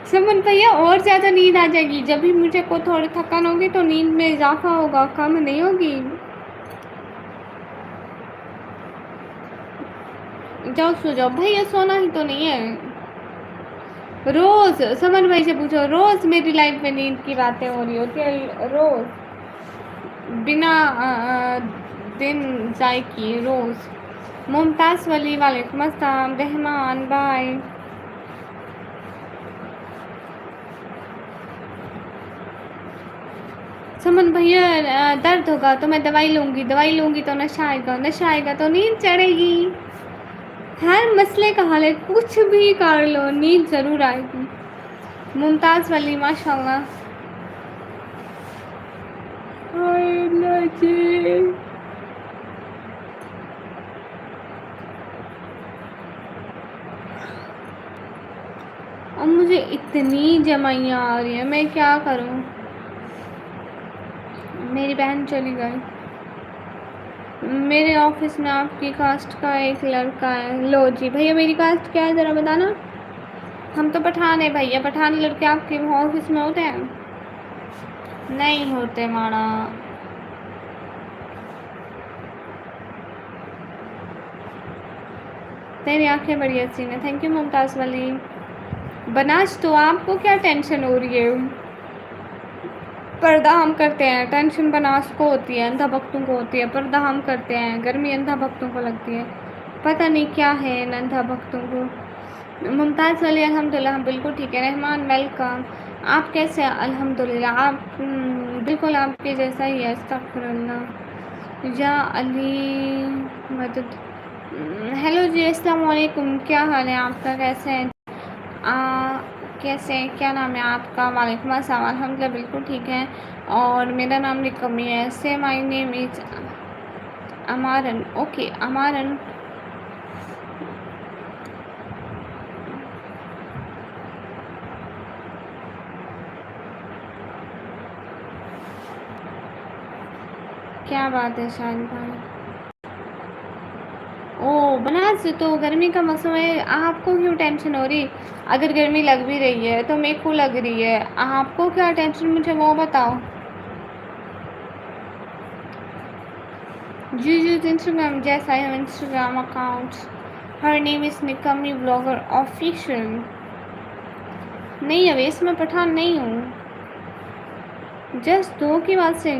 समन भैया, और ज़्यादा नींद आ जाएगी। जब भी मुझे को थोड़ी थकान होगी तो नींद में इजाफा होगा, कम नहीं होगी। जाओ सो जाओ भैया, सोना ही तो नहीं है। रोज समन भाई से पूछो, रोज मेरी लाइफ में नींद की बातें हो रही होती है, रोज बिना दिन जाए किए रोज। मुमताज़ वली वालेकुम अस्सलाम, रहमान बाय। समन भैया दर्द होगा तो मैं दवाई लूँगी, दवाई लूँगी तो नशा आएगा, नशा आएगा तो नींद चढ़ेगी। हर मसले का हल है, कुछ भी कर लो नींद ज़रूर आएगी। मुमताज़ वली माशाल्लाह। अब मुझे इतनी जमाइयाँ आ रही हैं, मैं क्या करूँ। मेरी बहन चली गई। मेरे ऑफिस में आपकी कास्ट का एक लड़का है। लो जी भैया, मेरी कास्ट क्या है ज़रा बताना। हम तो पठान है भैया, पठान लड़के आपके ऑफिस में होते हैं? नहीं होते माना। तेरी आंखें बड़ी हसीन है, थैंक यू मुमताज़ वाली। बनाज तो आपको क्या टेंशन हो रही है? पर्दा हम करते हैं, टेंशन बनास को होती है, अंधा भक्तों को होती है। पर्दा हम करते हैं, गर्मी अंधा भक्तों को लगती है। पता नहीं क्या है इन अंधा भक्तों को। मुमताज़ वाली अल्हम्दुलिल्लाह हम बिल्कुल ठीक है। रहमान वेलकम, आप कैसे हैं? अल्हम्दुलिल्लाह आप बिल्कुल आपके जैसा ही है। अस्तगफुरुल्लाह या अली मदद। हेलो जी, अस्सलाम वालेकुम, क्या हाल है आपका, कैसे हैं? कैसे हैं, क्या नाम है आपका? वालेकुम अस्सलाम, अल्हम्दुलिल्लाह बिल्कुल ठीक है। और मेरा नाम निकमी है। से my name is Amaran. Okay Amaran, क्या बात है शाहिद भाई। ओ बनारस, तो गर्मी का मौसम है, आपको क्यों टेंशन हो रही? अगर गर्मी लग भी रही है तो मेरे को लग रही है, आपको क्या टेंशन, मुझे वो बताओ। जी जी, इंस्टाग्राम, जैसा है Instagram account, her name is निकमी ब्लॉगर ऑफिशियल। नहीं अवेश, मैं पठान नहीं हूँ, जस्ट दो की बात से।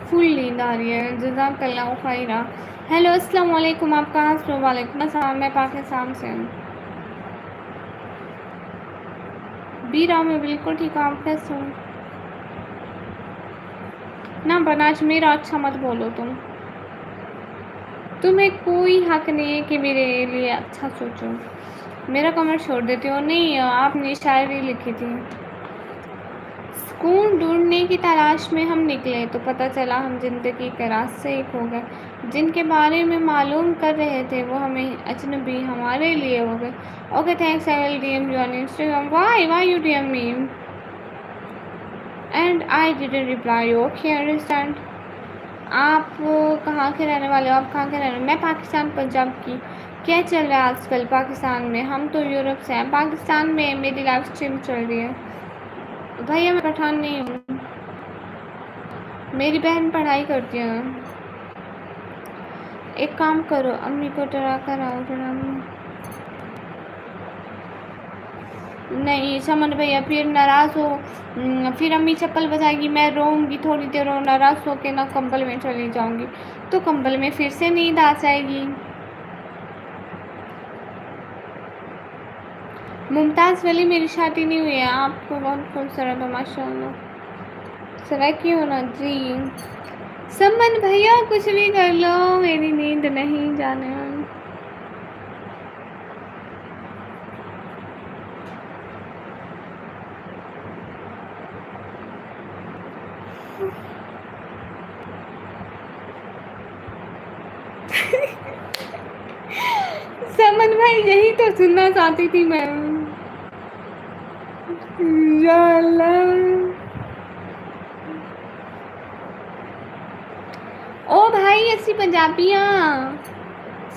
फुल नींद आ रही है, जज़ाकल्लाह खैरा। हेलो अस्सलाम वालेकुम, आप कहाँ से हो? वालेकुम अस्सलाम, मैं पाकिस्तान से हूँ। बीरा में बिल्कुल ठीक हूँ, आप कैसे हो? ना बनाज मेरा अच्छा मत बोलो तुम, तुम्हें कोई हक नहीं है कि मेरे लिए अच्छा सोचो। मेरा कमेंट छोड़ देती हो। नहीं आपने शायरी लिखी थी, सुकून ढूंढने की तलाश में हम निकले तो पता चला हम जिंदगी के रास्ते एक हो गए। जिनके बारे में मालूम कर रहे थे वो हमें अजनबी हमारे लिए हो गए। Okay thanks, I will DM you on Instagram. Why you DM me and I didn't reply you? Okay understand. आप कहाँ के रहने वाले हो? आप कहाँ के रहने? मैं पाकिस्तान पंजाब की। क्या चल रहा है आजकल पाकिस्तान में? हम तो यूरोप से हैं, पाकिस्तान में मेरी लाइव स्ट्रीम चल रही है। भैया मैं पठान नहीं हूँ। मेरी बहन पढ़ाई करती है। एक काम करो, अम्मी को डरा कर आओ जरा। नहीं समन भैया फिर नाराज़ हो, फिर अम्मी चप्पल बजाएगी, मैं रोऊंगी थोड़ी देर और नाराज़ होके ना कंबल में चली जाऊंगी, तो कंबल में फिर से नींद आ जाएगी। मुमताज़ वाली मेरी शादी नहीं हुई है, आपको बहुत खूबसूरत हो माशाल्लाह। सरा क्यों ना जी, समन भैया कुछ भी कर लो, मेरी नींद नहीं जाने वाली। समन भाई यही तो सुनना चाहती थी मैं। या अल्लाह। ओ भाई असी पंजाबियां,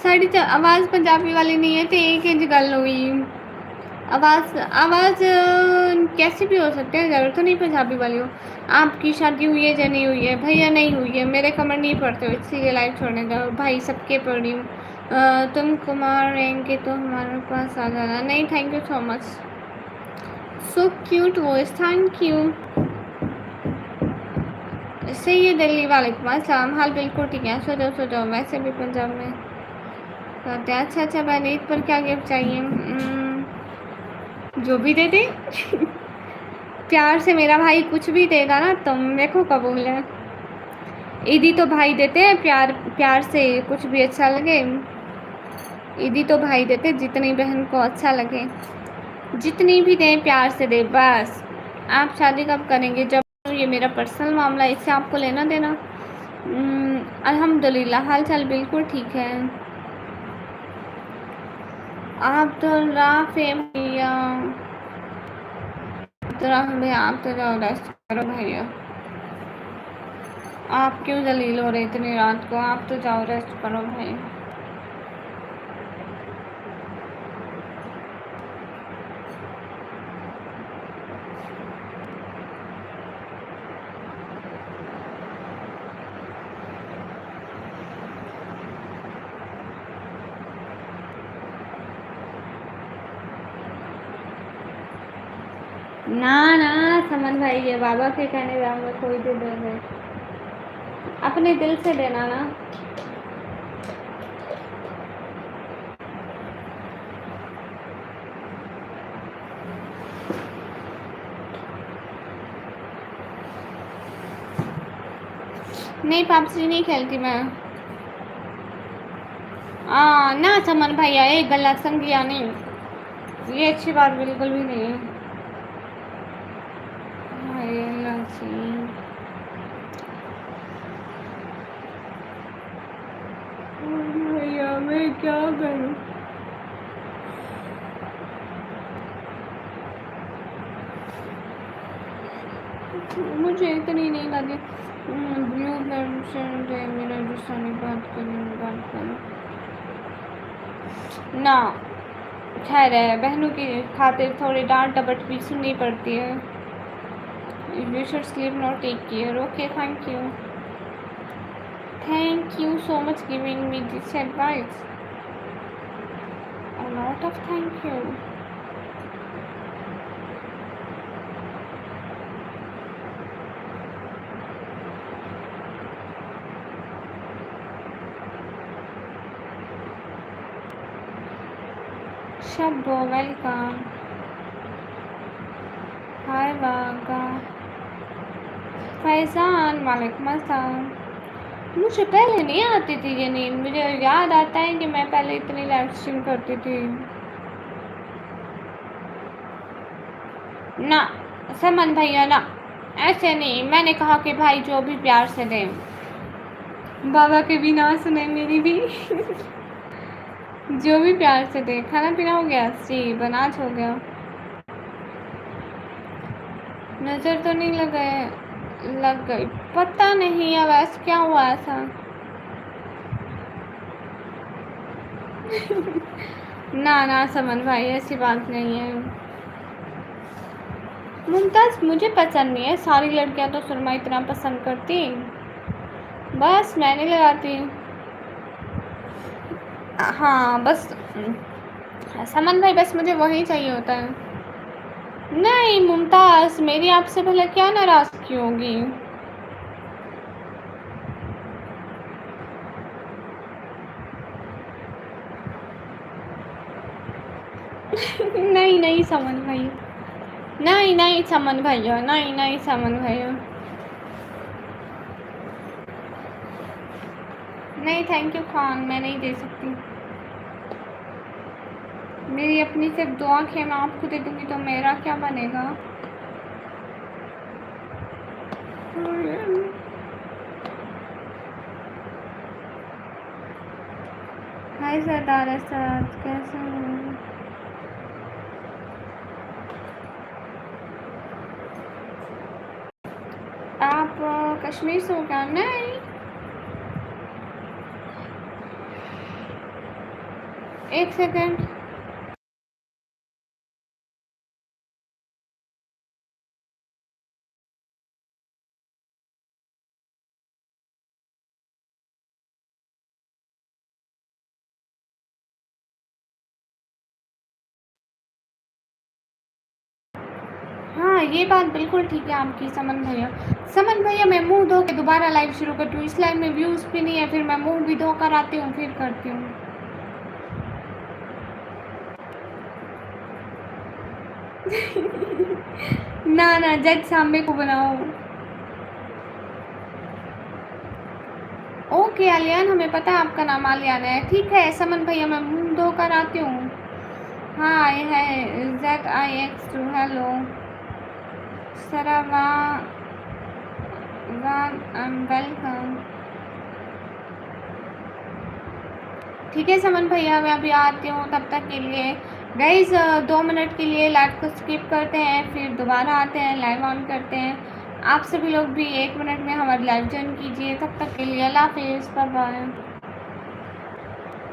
साड़ी तो आवाज़ पंजाबी वाली नहीं है, तो एक इंच गल हुई। आवाज़ आवाज़ कैसी भी हो सकती है, ज़रूरत तो नहीं पंजाबी वाली हो। आपकी शादी हुई है या नहीं हुई है? भैया नहीं हुई है, मेरे कमर नहीं पड़ते हो, इसलिए लाइव छोड़ने दो। भाई सबके पढ़ रही हूँ। तुम कुमार रहेंगे तो हमारे पास आ जाना। नहीं thank you so much, so cute voice, thank you. सही है दिल्ली, वालेकुम अस्सलाम। हाल बिल्कुल ठीक है, सो जाओ। वैसे भी पंजाब में कहते हैं। अच्छा बहन, ईद पर क्या गिफ्ट चाहिए? जो भी दे दे। प्यार से मेरा भाई कुछ भी देगा ना, तुम देखो कबूल है। ईदी तो भाई देते हैं, प्यार से कुछ भी अच्छा लगे। ईदी तो भाई देते, जितनी बहन को अच्छा लगे, जितनी भी दें प्यार से दे बस। आप शादी कब करेंगे? जब, ये मेरा पर्सनल मामला है, इससे आपको लेना देना। अल्हम्दुलिल्लाह हाल चाल बिल्कुल ठीक है। अब्दुल राफे भैया, आप तो जाओ रेस्ट करो भैया। आप क्यों जलील हो रहे इतनी रात को? आप तो जाओ रेस्ट करो भाई। ना समन भाई, ये बाबा के कहने जाऊंगा कोई भी दे दे, अपने दिल से देना ना। नहीं पापसी नहीं खेलती मैं। ना समन भैया, एक गलत संज्ञा नहीं, ये अच्छी बात बिल्कुल भी नहीं है। भैया मैं क्या करूं? मुझे इतनी नहीं लगी। ब्लू मेरा गुस्सा नहीं, बात करो ना। खैर है, बहनों की खातिर थोड़ी डांट डपट भी सुननी पड़ती है। You should sleep not take care. Okay thank you so much giving me this advice. A lot of thank you. Shabbo welcome. Hi वागा फैजान, वालेकुम अस्सलाम। मुझे पहले नहीं आती थी ये नींद, मुझे याद आता है कि मैं पहले इतनी लाइव स्ट्रीम करती थी। ना समन भैया ना, ऐसे नहीं, मैंने कहा कि भाई जो भी प्यार से दे। बाबा के भी ना सुने मेरी भी। जो भी प्यार से दे। खाना पीना हो गया? जी बनाज हो गया। नज़र तो नहीं लग गई, पता नहीं अब ऐसा क्या हुआ ऐसा। ना समन भाई ऐसी बात नहीं है। मुमताज़ मुझे पसंद नहीं है, सारी लड़कियां तो सुरमा इतना पसंद करती, बस मैं नहीं लगाती। हाँ बस समन भाई, बस मुझे वही चाहिए होता है। नहीं मुमताज़, मेरी आपसे भला क्या नाराज़गी होगी। नहीं नहीं समन भाई, नहीं नहीं समन भैया, नहीं नहीं समन भैया, नहीं थैंक यू खान, मैं नहीं दे सकती। मेरी अपनी सिर्फ दो आँखें, मैं आपको दे दूँगी तो मेरा क्या बनेगा। हाय सरदार असद, कैसे हो? आप कश्मीर से हो क्या? नहीं, एक सेकंड। हाँ ये बात बिल्कुल ठीक है आपकी समन भैया। समन भैया मैं मुंह धो के दोबारा लाइव शुरू करती हूँ, इस लाइव में व्यूज़ भी नहीं है, फिर मैं मुंह भी धो कर आती हूँ फिर करती हूँ। ना ना जज सामने को बनाओ। ओके आलियान, हमें पता है आपका नाम आलियान है, ठीक है समन भैया मैं मुंह धो कर आती हूँ। हाँ आई है ZIX2, हेलो सरावा वेलकम। ठीक है समन भैया मैं अभी आती हूँ, तब तक के लिए गाइज 2 मिनट के लिए लाइव को स्किप करते हैं, फिर दोबारा आते हैं, लाइव ऑन करते हैं। आप सभी लोग भी 1 मिनट में हमारी लाइव ज्वाइन कीजिए, तब तक के लिए अल्लाह हाफिज़, बाय बाय।